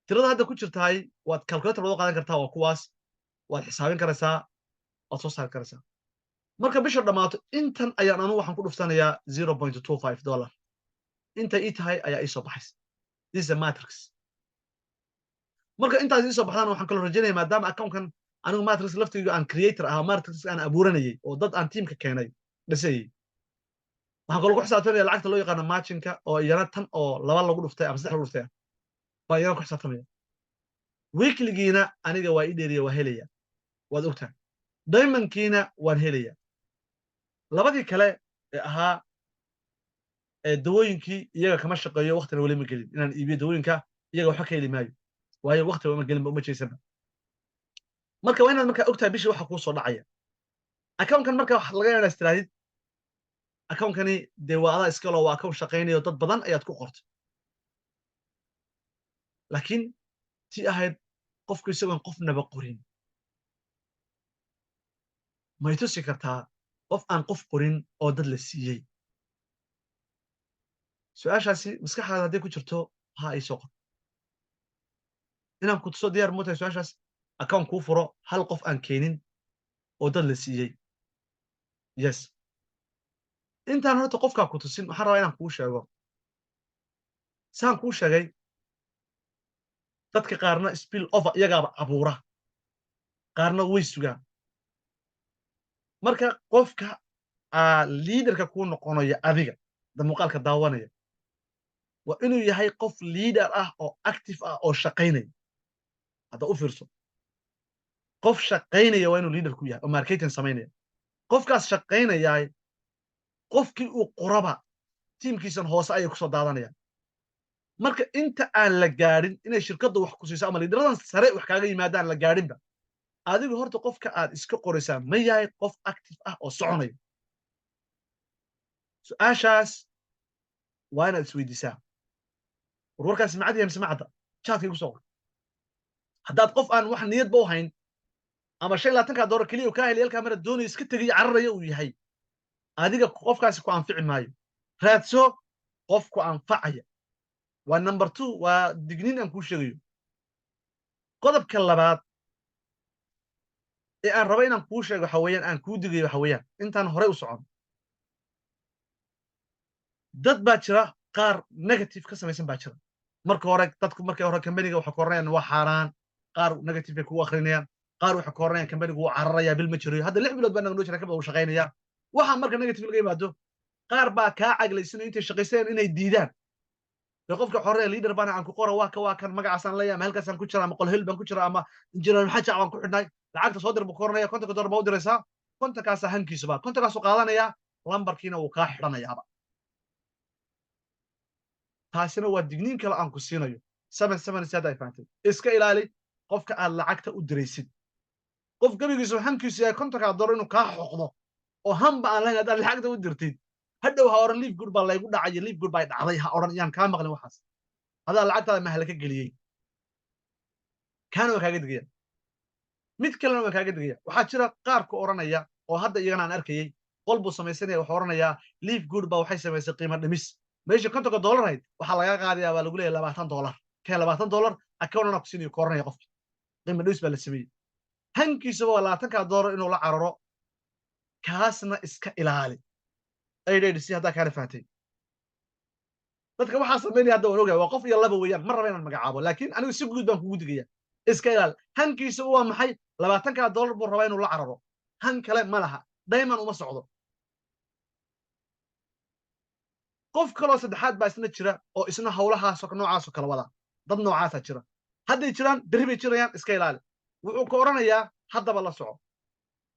tirada hadda ku jirtaay waad calculator wada qaadan kartaa waa kuwaas waad xisaabin karaysaa waad soo saari karaysaa marka bisha dhamaato intan ayaan anu waxaan ku dhuftanayaa 0.25 dollar inta ii tahay ayaa ii soo baxaysa this is a matrix marka intaas ii soo baxdaan waxaan kaloo rajaynayaa maadaama accountkan anigu matrix laftiga aan creator ahaa matrix aan abuuranayay oo dad aan teamka keenay dhisayay waxaan kaloo ku xisaabtamaya lacagta loo yaqaano marginka oo iyana tan oo 2 lagu dhuftay ama 3 lagu dhuftay baa iyana ku xisaabtamaya weekligiina aniga waa ii dheeriya waa helaya waad ogtahay diamondkiina waan helaya labadii kale ee ahaa dawooyinkii iyaga kama shaqeeyo waqtina weli ma gelin inaan iibiyo dawooyinka iyaga waxba ka heli maayo waayo waqti ma gelin uma jeesana marka waa inaad markaa ogtahay bishii waxa kuu soo dhacaya accountkan marka wax laga yaabaa istiraadid accountkani dee waa adaa iska loo waa account shaqeynayo dad badan ayaad ku qortay laakiin tii ahayd qofku isagoon qofnaba qorin may tusi kartaa qof aan qof qorin oo dad la siiyey su-aashaasi maskaxdaada hadday ku jirto ha ay soo qor inaan ku tuso diyaar mootahay su-aashaas account kuu furo hal qof aan keenin oo dad la siiyey yes intaan horta qofkaa ku tusin waxaan rabaa inaan kuu sheego saan kuu sheegay dadka qaarna spill over iyagaaba abuura qaarna way sugaan marka qofka liidarka kuu noqonaya adiga da muuqaalka daawanaya waa inuu yahay qof liidar ah oo active ah oo shaqaynaya hadda u fiirso qof shaqaynaya waa inuu liidar ku yahay oo marketing samaynaya qofkaas shaqaynayaay qofkii uu qoraba tiimkiisan hoose ayay kusoo daadanayaan marka inta aan la gaadhin inay shirkadda wax ku siiso ama liidaradan sare wax kaaga yimaadaan la gaadhinba adigu horta qofka aad iska qoraysaa ma yahay qof active ah oo soconaya su-aashaas waa inaad isweydiisaa warwarkaas macad yahay mise macadda chatkay ku soo qor haddaad qof aan wax niyadba u hayn ama $25 keliya uu kaa helay halkaa mara doonayo iska tegayo cararaya uu yahay adiga qofkaasi ku anfici maayo raadso qof ku anfacaya waa number 2 waa digniin aan kuu sheegayo qodobka labaad ee aan raba inaan kuu sheego waxa weeyaan aan kuu digayo waxa weeyaan intaan horey u socon dad baa jira qaar negative ka samaysan baa jira marka hore dadku markay hore kambaniga waxa ku oranayaan waa xaaraan qaar negative bay kugu akrinayaan qaar waxa ku oranayaan kambanigu wuu cararayaa bil ma jiro hadda 6 bilood baa naga noo jira kabada uu shaqaynaya waxa marka negative laga yimaado qaar baa kaa caglaysanay intay shaqaysteen inay diidaan qofka xorreeya leader baan aan ku qora waa kan magacaasaan leeyahay ama halkaasaan ku jira ama qol hel baan ku jira ama injineer maxaa jacban ku xidhnay lacagta soo dir buu koranaya $50 baa u diraysaa $50kaas hankiisu baa $50kaas uu qaadanaya lambarkiina wuu kaa xidhanayaaba taasina waa digniin kale aan ku siinayo 77 ay faantay iska ilaali qofka aad lacagta u diraysid qof gabigiisu hankiisu yahay $50 inuu kaa xoqdo oo hanba aan lahayn aad lacagta u dirtid hadhow ha oran liif gud baa laygu dhacay liif gud baa dhacday ha oran yaan kaa maqlin waxaas hadaa lacagtaada mahal ka geliyay kaana waa kaaga digaya mid kalena waa kaaga digaya waxaa jira qaar ku oranaya oo hadda iyagana aan arkayay qol buu samaysanaya wuxuu oranayaa liif gud baa waxay samaysay qiimo dhimis meesha $50 hayd waxaa laga qaadayaa baa lagu leeyahay $20 kee $20 account-na ku siinayo koranaya qofka qiimo dhimis baa la sameeyey hankiisuba waa $20 inuu la cararo kaasna iska ilaali aydhaysi haddaa kaana fahtay dadka waxaa samaynaya hadda waan ogahay waa qof iyo laba weeyaan ma raba inaan magacaabo laakiin anigu si guud baan kugu digaya iska ilaal hankiisa waa maxay $20 buu rabaa inuu la cararo han kale ma laha dayman uma socdo qof kaloo saddexaad baa isna jira oo isna hawlahaas noocaas kala wada dad noocaasa jira hadday jiraan berri bay jirayaan iska ilaali wuxuu ka oranayaa haddaba la soco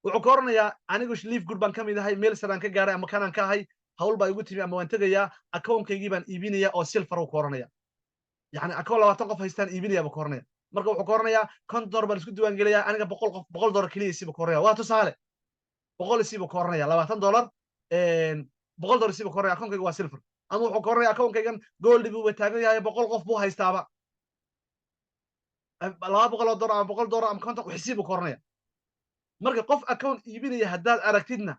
wuxuu ka oranayaa anigu liif gud baan ka mid ahay meel saraan ka gaaray ama kanaan ka ahay hawl baa igu timi ama waan tegayaa accountkaygii baan iibinaya oo silfar uu ka oranaya yani account 20 qof haystaan iibinaya buu ka oranaya marka wuxuu ka oranayaa $50 baan isku diiwaan gelayaa aniga $100 keliya isiiba ka oranaya waa tusaale 100 isiiba ka oranaya $20 $100 isiiba ka oranaya accountkaygii waa silfar ama wuxuu ka oranaya akoonkaygan gooldi buu taagan yahay 100 qof buu haystaaba 200 dollar ama 100 dollar ama konton xisiib buu ka oranaya marka qof akoon iibinaya haddaad aragtidna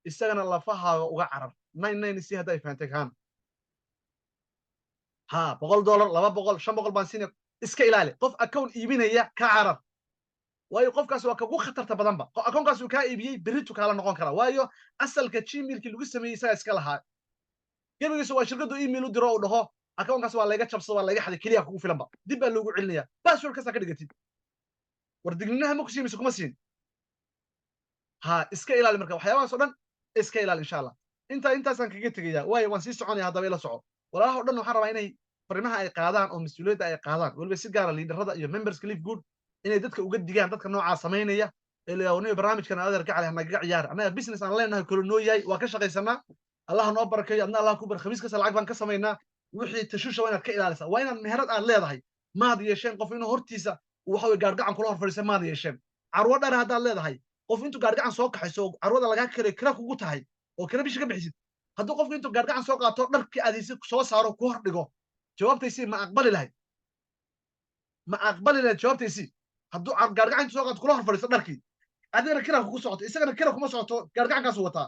isagana lafahaaga uga carar 99 si hadday faantay kaan ha 100 dollar 200 500 baan siinaya iska ilaali qof akoon iibinaya ka carar waayo qofkaas waa kagu khatarta badanba akoonkaas uu kaa iibiyey beritu kala noqon kara waayo asalka gmailkii lagu sameeyey isaga iska lahaa gebigiisa waa shirkadu email u diro oo dhaho akoonkaas waa laga jabsado waa laga xaday kaliya kugu filanba dib baa loogu celinaya password kasta ka dhigatid war digniinaha ma ku siimayso kuma siin ha iska ilaali marka waxyaabahaas oo dhan iska ilaali insha allah intaasaan kaga tegayaa waayo waan sii soconaya haddaba ila soco walaalaha oo dhan waxaan rabaa inay fariimaha ay qaadaan oo mas-uuliyadda ay qaadaan weliba si gaara liidarada iyo memberska live good inay dadka uga digaan dadka noocaa samaynaya ee leeyahay barnaamijkan adeer ka cali naga ciyaar anaga business aan leenahay kala noo yahay waa ka shaqaysanaa allah noo barakeeyo adna allah ku bar khamiis kasta lacag baan ka samaynaa wixii tashusha waa inaad ka ilaalisaa waa inaad meherad aad leedahay maad yeesheen qof inuu hortiisa waxa way gaargacan kula horfadhiisa maad yeesheen carwo dhar haddaad leedahay qof intuu gaargacan soo kaxayso carwada lagaa kira kugu tahay oo kira bishi ka bixisid hadduu qofku intuu gaargacan soo qaato dharkii aad haysid soo saaro ku hor dhigo jawaabtaysii ma aqbali lahayd jawaabtaysii hadduu gaargacan intuu soo qaato kula horfadhiiso dharkii adigana kira kugu socoto isagana kira kuma socoto gaargacankaasuu wataa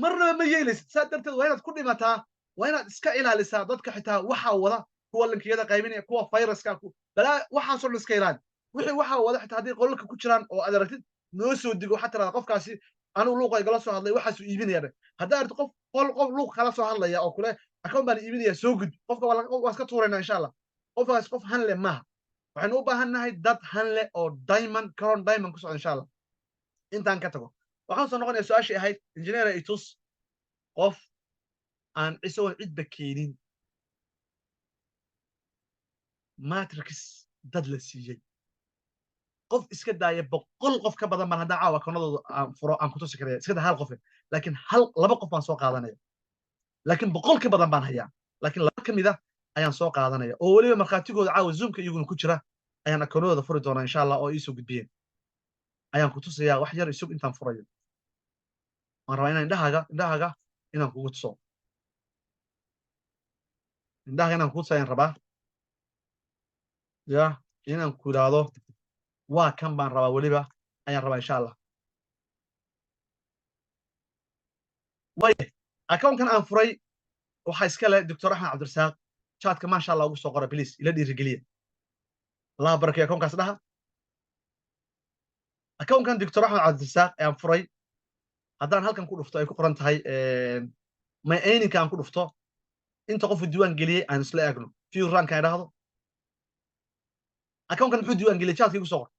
marnaba ma yeelaysid saa darteed waa inaad ku dhimataa waa inaad iska ilaalisaa dadka xitaa waxaa wada kuwa linkiyada qaybinaya kuwa fayraska balaa waxaasoo dhan iska ilaali wixii waxaa wada xitaa haddii qolalka ku jiraan oo aad aragtid noo soo digo waxaa tirahdaa qofkaasi anigu luuqa igala soo hadlay waxaasuu iibinaya dhe haddaa aragtid qof luuq kala soo hadlaya oo kule akoon baan iibinaya soo gud qofka waa iska tuuraynaa insha allah qofkaas qof hanle maaha waxaynu u baahan nahay dad hanle oo diamond crown diamond ku socda insha allah intaan ka tago waxaan soo noqonaya su-aashii ahayd engineer itus qof aan isagoon cidba keenin matrix dad la siiyey qof iska daaya 100 qof ka badan baan haddaa caawa akoonadooda aan furo aan ku tusi karaya iska daa hal qof laakiin laba qof baan soo qaadanaya laakiin 100 ka badan baan hayaa laakiin laba ka mid ah ayaan soo qaadanaya oo weliba markhaatigooda caawa zoomka iyaguna ku jira ayaan akoonadooda furi doonaa insha allah oo iisoo gudbiyeen ayaan ku tusayaa wax yar isug intaan furayo waan rabaa inaan indhahaaga inaan kugu tuso indhahaga inaan kugu tuso ayaan rabaa ya inaan ku idhaahdo waa kan baan rabaa weliba ayaan rabaa insha allah waaya akoonkan aan furay waxaa iska leh doctor axmed cabdirasaaq chatka maasha allah ugu soo qora please ila dhiirigeliya allah barakeeyo akoonkaas dhaha akoonkan doctor axmed cabdirasaaq ayaan furay haddaan halkan ku dhufto ay ku qoran tahay my earningka aan ku dhufto inta qofku diiwaan geliyey aan isla eegno view rank aan idhaahdo akoonkan muxuu diiwaan geliyey chatka igu soo qor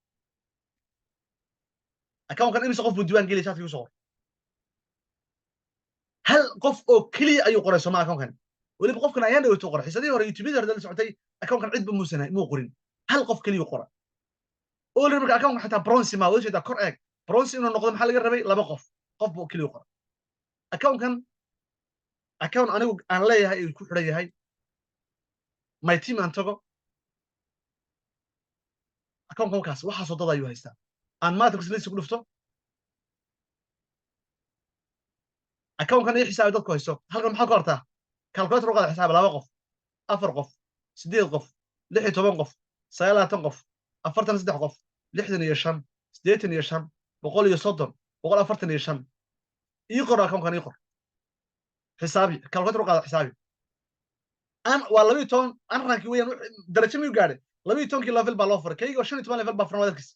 akoonkan imise qof buu diiwaan geliyey chatka igu soo qor hal qof oo keliya ayuu qoray sooma akoonkan weliba qofkan ayaan dhaweytu qoray xisadii hore youtubeyada hore la socotay akoonkan cid ba muu qorin hal qof keliya qora oo marka akoonkan xataa bronze ma wada jeedaa kor eeg bronze inuu noqdo maxaa laga rabay laba qof buu keliya qora akoonkan akoon anigu aan leeyahay uu ku xiran yahay my team aan tago akoonkan kaas waxaasoo dad ayuu haystaa aan matrix list ku dhufto akoonkan iyo xisaabi dadku haysto halkan maxaa ku artaa calculator u qaada xisaab 2 qof 4 qof 8 qof 16 qof 19 qof 43 qof 65 85 130 145 ii qor akoonkan ii qor xisaabi calculator u qaada xisaabi aan waa 12 aan ranki weeyaan darajo miyuu gaadhay 12 level baa loo furay kayga 15 level baa furan wadalkiis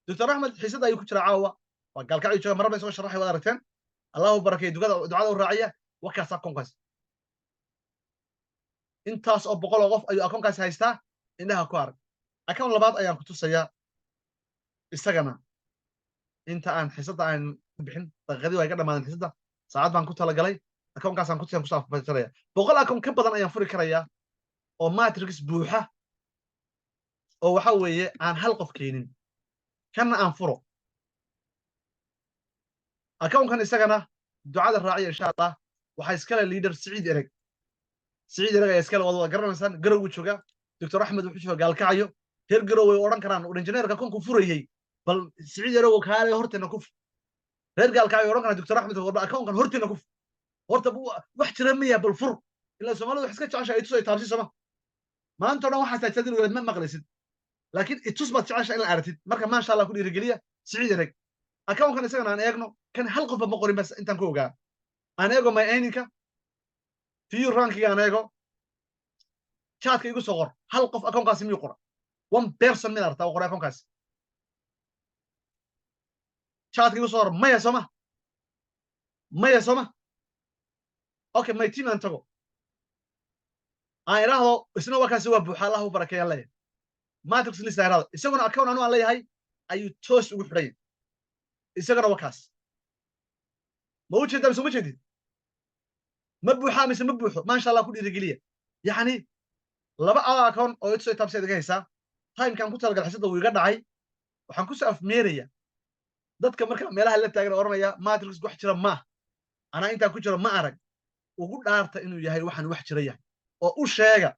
doctor axmed xisada ayuu ku jira caawa waa galkacyo jooga marba isoo sharaxay wada aragteen allahu barakeeyo ducada u raaciya wakaas akoonkaas intaas oo 100 qof ayuu akoonkaas haystaa indhaha ku arag akoon labaad ayaan ku tusayaa isagana inta aan xisada aan bixin daqiiqadii way ka dhamaadeen xisada saacad baan ku talagalay akoonkaas aan ku tusayaan ku saafaysanaya 100 akoon ka badan ayaan furi karayaa oo matrix buuxa oo waxa weeye aan hal qof keenin kana aan furo akoonkan isagana ducada raaciya insha allah waxa iska leh leader Saciid Ereg ayaa iska leh wada garanaysan garow jooga doctor axmed wuxuu jooga galkacyo heer garow way oran karaan oo engineerka akoonku furayay bal Saciid Ereg oo kaale horteena ku reer galkacyo oran karaan doctor axmed oo akoonkan horteena ku horta wax jira miya bal fur ilaa Soomaalidu wax iska jeceshahay ay tusay taabsi sama maanta oo dhan waxaas taajadin wala ma maqlaysid laakiin itus baad jeceshahay in la aragtid marka ma sha Allah ku dhiirigeliya siciid rag account kan isagana aan eegno kan hal qof ma qorin bas intaan ku ogaa aan eego my earningka view ranking aan eego chatka igu soo qor hal qof account kaasi miyuu qora one person min arta qora account kaasi chatka igu soo qor maya soma okay my team aan tago aan iraahdo isna waa kaasi waa buuxa Allah u barakeeyo leeyahay matrix list iraahdo isaguna account anu aan leeyahay ayuu toos ugu xidhay isagana waa kaas ma u jeedaa soo ma jeedid ma buuxa mise ma buuxo ma sha Allah ku dhiirigeliya yani laba account oo itsoo tabseed iga haysa time kan ku talgal xisada uu iga dhacay waxaan ku soo afmeeraya dadka marka meelaha la taagan oranaya matrix wax jira ma ana inta ku jira ma arag ugu dhaarta inuu yahay waxaan wax jira yahay oo u sheega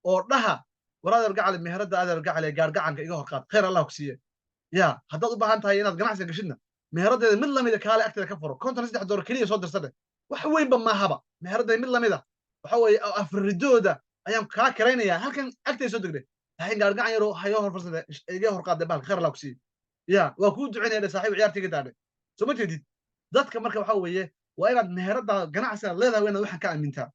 oo dhaha waraadar gacal meherada aadar gacal gaar gacanka iga hor qaad khayr Allah ku siiyo ya haddaad u baahan tahay inaad ganacsi gashidna meheradeeda mid lamida kaale agteeda ka furo $53 kaliya soo dirsade wax weynba ma haba meheradeeda mid lamida waxa weeye afridooda ayaan kaa karaynaya halkan agteeda soo degday laakiin gaar gacan yaro hayo hor farsada iga hor qaad bal khayr Allah ku siiyo ya waa ku ducinayna saaxiib ciyaartiga daadhay soo ma jeedid dadka marka waxa weeye waa inaad meherada ganacsiga leedahay waa inaad waxaan ka aamintaa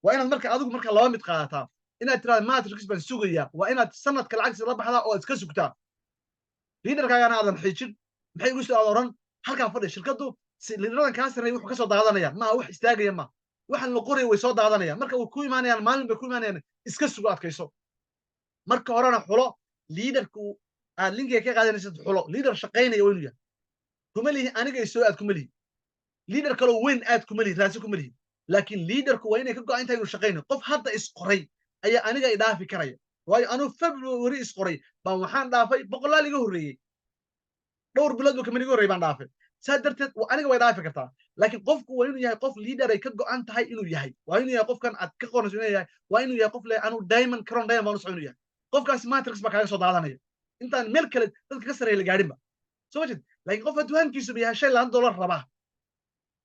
waa inaad marka adigu marka laba mid qaadataa inaad tiraahdo matrix baan sugayaa waa inaad sanadka lacagtiisa la baxdaa oo iska sugtaa liidarkaagana aadan xiijin maxay ugu soo oran halkaa fadhi shirkadu liidaradan kaa sarreeya wuxuu ka soo daadanayaan ma wax istaagaya ma waxaan la qoray way soo daadanayaan marka way ku imaanayaan maalin bay ku imaanayaan iska sugo adkayso marka horena xulo liidarku aad linkiga ka qaadanaysid xulo liidar shaqaynaya waa inuu yahay kuma lihi aniga soo aad kuma lihi liidar kale weyn aad kuma lihi raasi kuma lihi laakiin liidarku waa inay ka go'an tahay inuu shaqaynayo qof hadda is qoray ayaa aniga i dhaafi karaya waayo anuu February is qoray baan waxaan dhaafay boqolaal iga horreeyay dhowr bilood buu kamid iga horreeyay baan dhaafay saa darteed aniga way dhaafi kartaa laakiin qofku waa inuu yahay qof liidar ay ka go'an tahay inuu yahay waa inuu yahay qofkan aad ka qorayso inuu yahay waa inuu yahay qof le anuu diamond crown diamond baan u socon yahay qofkaasi matrix baa kaaga soo daadanaya intaan meel kale dadka ka sareeya la gaadhin ba soo jeed laakiin qof adduunkiisu yahay $5 rabaa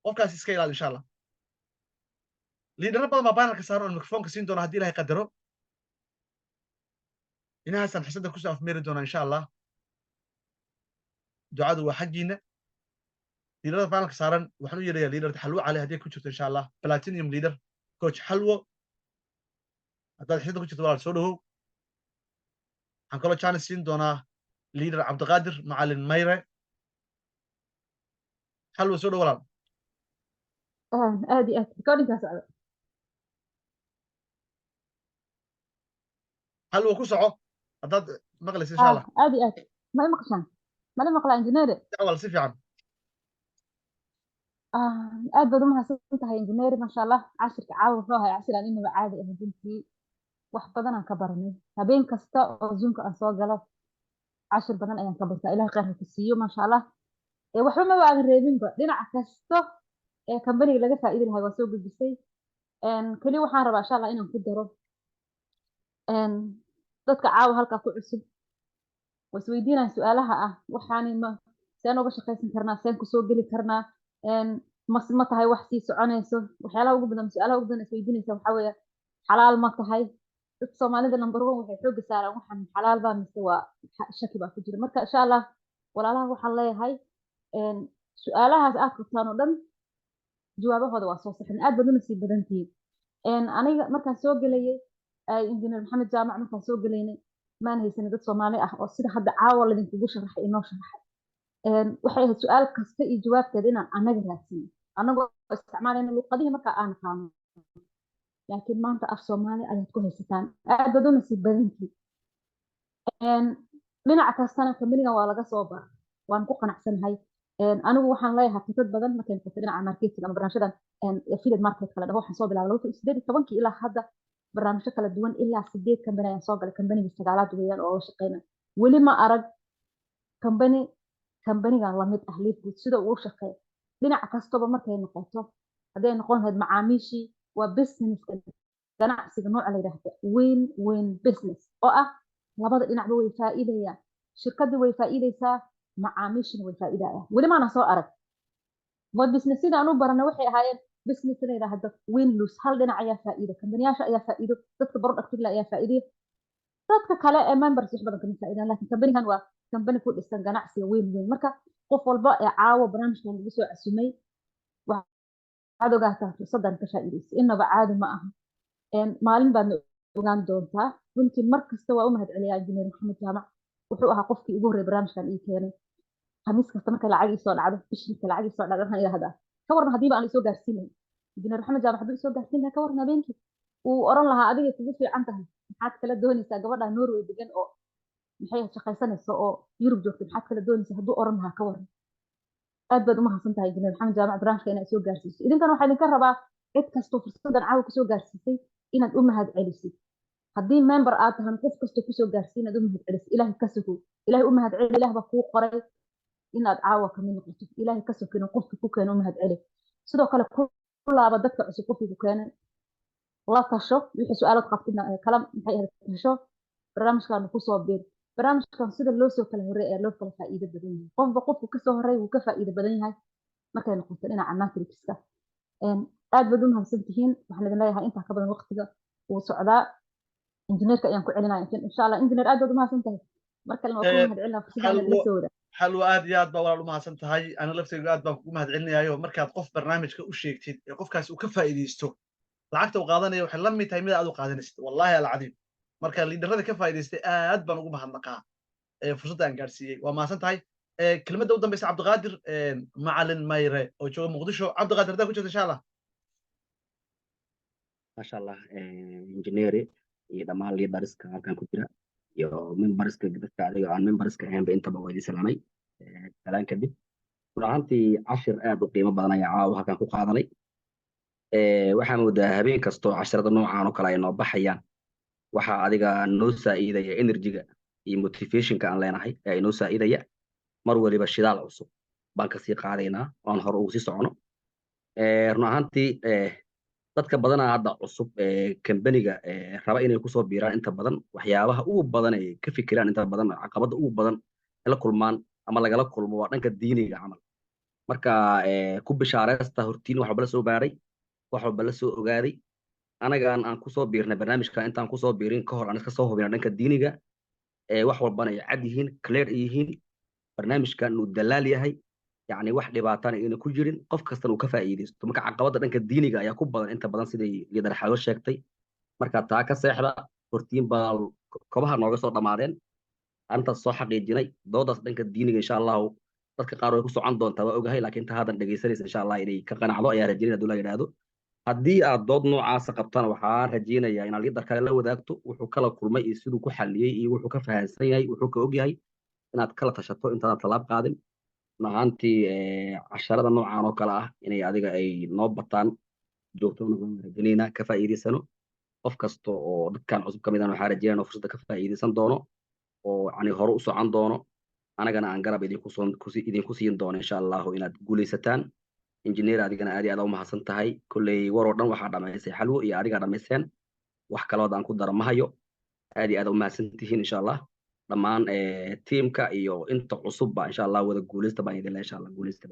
qofkaasi iska ilaali insha Allah liidar badan baa panelka saaran oo mikrofoonka siin doona haddii Ilaahay qadaro inaasan xisada ku soo afmeeri doona insha Allah ducadu waa xaqiina liidarada panelka saaran waxaan u yeerayaa liidarta xalwo cali haddii ku jirto insha Allah platinum leader coach xalwo haddaad xisada ku jirto walaal soo dhawow waxaan kaloo chance siin doonaa liidar cabdiqaadir macalin mayre xalwo soo dhawow walaal aad iyo aad recordingkaas socda xalwo ku soco haddaad maqlaysid insha Allah aad iyo aad ma i maqashaan ma la maqlaa injineer walaal si fiican aad baad u mahadsan tahay injineer masha Allah cashirka caawa wuxuu ahaa cashir aan inaba caadi ah runtii wax badan aan ka baranay habeen kasta oo zoomka aan soo galo cashir badan ayaan ka bartaa ilaahay khayr ha ku siiyo masha Allah waxba ma waadan reebinba dhinac kasta ee kambaniga laga faa'iidi lahaa waa soo gudbisay kali waxaan rabaa insha Allah inaan ku daro dadka caawa halkaa ku cusub wasweydiinaan su'aalaha ah waxaani ma seen uga shaqaysan karnaa seen ku soo geli karnaa ma tahay wax sii soconayso waxyaalaha ugu badan su'aalaha ugu badan isweydiinaysa waxaa weeye xalaal ma tahay dadka Soomaalida number 1 waxay xoog saaraan waxaan xalaal baa mise waa shaki baa ku jira marka insha Allah walaalaha waxaan leeyahay su'aalahaas aad qabtaan oo dhan jawaabahooda waa soo saxan aad badan si badantii aniga markaan soo galayay injineer Maxamed Jaamac markaan soo galaynay maan haysan dad Soomaali ah oo sida hadda caawa la idinkugu sharaxay inoo sharaxay waxay ahayd su'aal kasta iyo jawaabteeda inaan anaga raadsiino anagoo isticmaalayna luqadihii marka aan qaano laakiin maanta af Soomaali ayaad ku haysataan aad badan si badantii dhinaca kastana kambaniga waa laga soo bar waan ku qanacsanahay anigu waxaan leeyahay khibrad badan markaan ku dhinaca marketing ama barnaamijyadan affiliate market kala dhaho waxaan soo bilaabay 2018 ilaa hadda barnaamijyo kala duwan ilaa 8 kambani ayaan soo galay kambaniga sagaalaad weeyaan oo shaqeynaa weli ma arag kambanigan la mid ah Leafwood sida uu shaqeeyo dhinaca kastaba markay noqoto haday noqon lahayd macaamiishii waa business ganacsiga nooca la yiraahdo win business oo ah labada dhinacba way faa'iidayaan shirkadu way faa'iidaysaa macaamiishina way faa'iidayaan weli ma ana soo arag waa business sida aanu baranay waxay ahaayeen business la yiraahdo win lose hal dhinac ayaa faa'iido kambaniyaasha ayaa faa'iido dadka productive la ayaa faa'iido dadka kale ee members wax badan kama faa'iidaan laakiin kambanigan waa kambani ku dhisan ganacsiga weyn weyn marka qof walba ee caawa barnaamijkan lagu soo casumay waxaad ogaataa fursadan ka faa'iidaysa inaba caadi ma aha maalin baadna ogaan doontaa runtii mar kasta waa u mahadceliyaa injineer maxamed jaamac wuxuu ahaa qofkii ugu horreeyay barnaamijkan ii keenay khamiis kasta markay lacag ii soo dhacdo bishii markay lacag ii soo dhacdo waxaan idhaahdaa ka warran haddiiba aan isoo gaarsiinayn injineer maxamed jaamac hadduu isoo gaarsiin lahaa ka warran habeenkii wuu oran lahaa adiga kugu fiican tahay maxaad kala doonaysaa gabadha Norway degan oo maxay shaqaysanayso oo Yurub joogta maxaad kala doonaysaa hadduu oran lahaa ka warran aad baad u mahadsan tahay injineer maxamed jaamac barnaamijka inaad soo gaarsiiso idinkan waxaa idinka rabaa cid kastoo fursadan caawa kusoo gaarsiisay inaad u mahadcelisid haddii member aad tahay qof kastoo kusoo gaarsiin inaad u mahadcelisid ilaahay ka sokow ilaahay u mahadceli ilaah baa kuu qoray inaad caawa ka mid noqoto ilaahay ka sokino qofkii ku keeno u mahadceli sidoo kale ku laaba dadka cusub qofkii ku keenay la tasho wixii su'aalaad qabtidna kala maxay ahayd tasho barnaamijkan ku soo biir barnaamijkan sida loo soo kala horeey ee loo kala faa'iido badan yahay qofba qofku ka soo horeey wuu ka faa'iido badan yahay markay noqoto dhinaca matrixka aad baad u mahadsantihiin waxaan idin leeyahay intaa ka badan waqtiga uu socdaa injineerka ayaan ku celinayaa insha Allah injineer aad baad u mahadsantahay markale waa ku mahadcelinaa fursadda la soo wada xalwa aad iyo aad baa walaal u mahadsan tahay ana laftayga aad baan kugu mahadcelinayaa markaad qof barnaamijka u sheegtid ee qofkaas uu ka faa'iideysto lacagta uu qaadanayo waxay la mid tahay mid aad u qaadanaysid wallahi alcadiim marka liidarada ka faa'iideystay aad baan ugu mahadnaqaa fursadda aan gaarsiiyey waa mahadsan tahay kelmadda u dambaysa cabdiqaadir macalin mayre oo jooga muqdisho cabdiqaadir haddaa ku jirta insha allah maasha allah injineeri iyo dhammaan liidariska halkan ku jira iyo memberska dadka adiga aan memberska ahaynba intaba waa idin salaamay salaan kadib run ahaantii cashir aad u qiimo badan ayaa caawa halkan ku qaadanay waxaan moodaa habeen kastoo casharada noocaan oo kale ay noo baxayaan waxaa adiga noo saa'iidaya energyga iyo motivationka aan leenahay ee inoo saa'iidaya mar waliba shidaal cusub baan kasii qaadaynaa oan hore ugu sii socono run ahaantii dadka badanaa hadda cusub kambaniga raba inay kusoo biiraan inta badan waxyaabaha ugu badan ay ka fikiraan inta badan caqabada ugu badan la kulmaan ama lagala kulmo waa dhanka diiniga camal marka ku bishaaraysta hortiin wax walba la soo baaray wax walba la soo ogaaday anagaan aan kusoo biirnay barnaamijka intaan kusoo biirin ka hor aan iska soo hubina dhanka diiniga wax walbana ay cad yihiin clear yihiin barnaamijkan uu dalaal yahay يعني wax dhibaatana inuu ku jirin qof kasta uu ka faa'iideysto marka caqabada dhanka diiniga ayaa ku badan inta badan sidii liidar xago sheegtay marka taa ka seexda hortiin baa kobaha nooga soo dhamaadeen anta soo xaqiijinay doodaas dhanka diiniga insha Allah dadka qaar way ku socon doontaa waa ogahay laakiin ta hadan dhageysanaysa insha Allah inay ka qanacdo ayaa rajaynaa dawladda yiraahdo haddii aad dood noocaas qabtaan waxaan rajaynayaa in liidar kale la wadaagto wuxuu kala kulmay iyo siduu ku xaliyay iyo wuxuu ka fahansan yahay wuxuu ka ogyahay inaad kala tashato intaad talaab qaadin maantii casharada noocaan oo kale ah inay adiga ay noo bataan joogto noqon rajaynaa ka faa'iideysano qof kasta oo dadkan cusub kamid ah waxaan rajaynaa fursadda ka faa'iideysan doono oo yani hore u socon doono anagana aan garab idinku siin doono insha Allah inaad guuleysataan injineer adigana aad iyo aad u mahadsan tahay kulley war oo dhan waxaa dhamaysay xalwo iyo adiga dhamayseen wax kale oo aan ku daro ma hayo aad iyo aad u mahadsan tihiin insha Allah dhammaan teamka iyo inta cusub ba insha Allah wada guuleysta baan idin leeyahay insha Allah guuleysta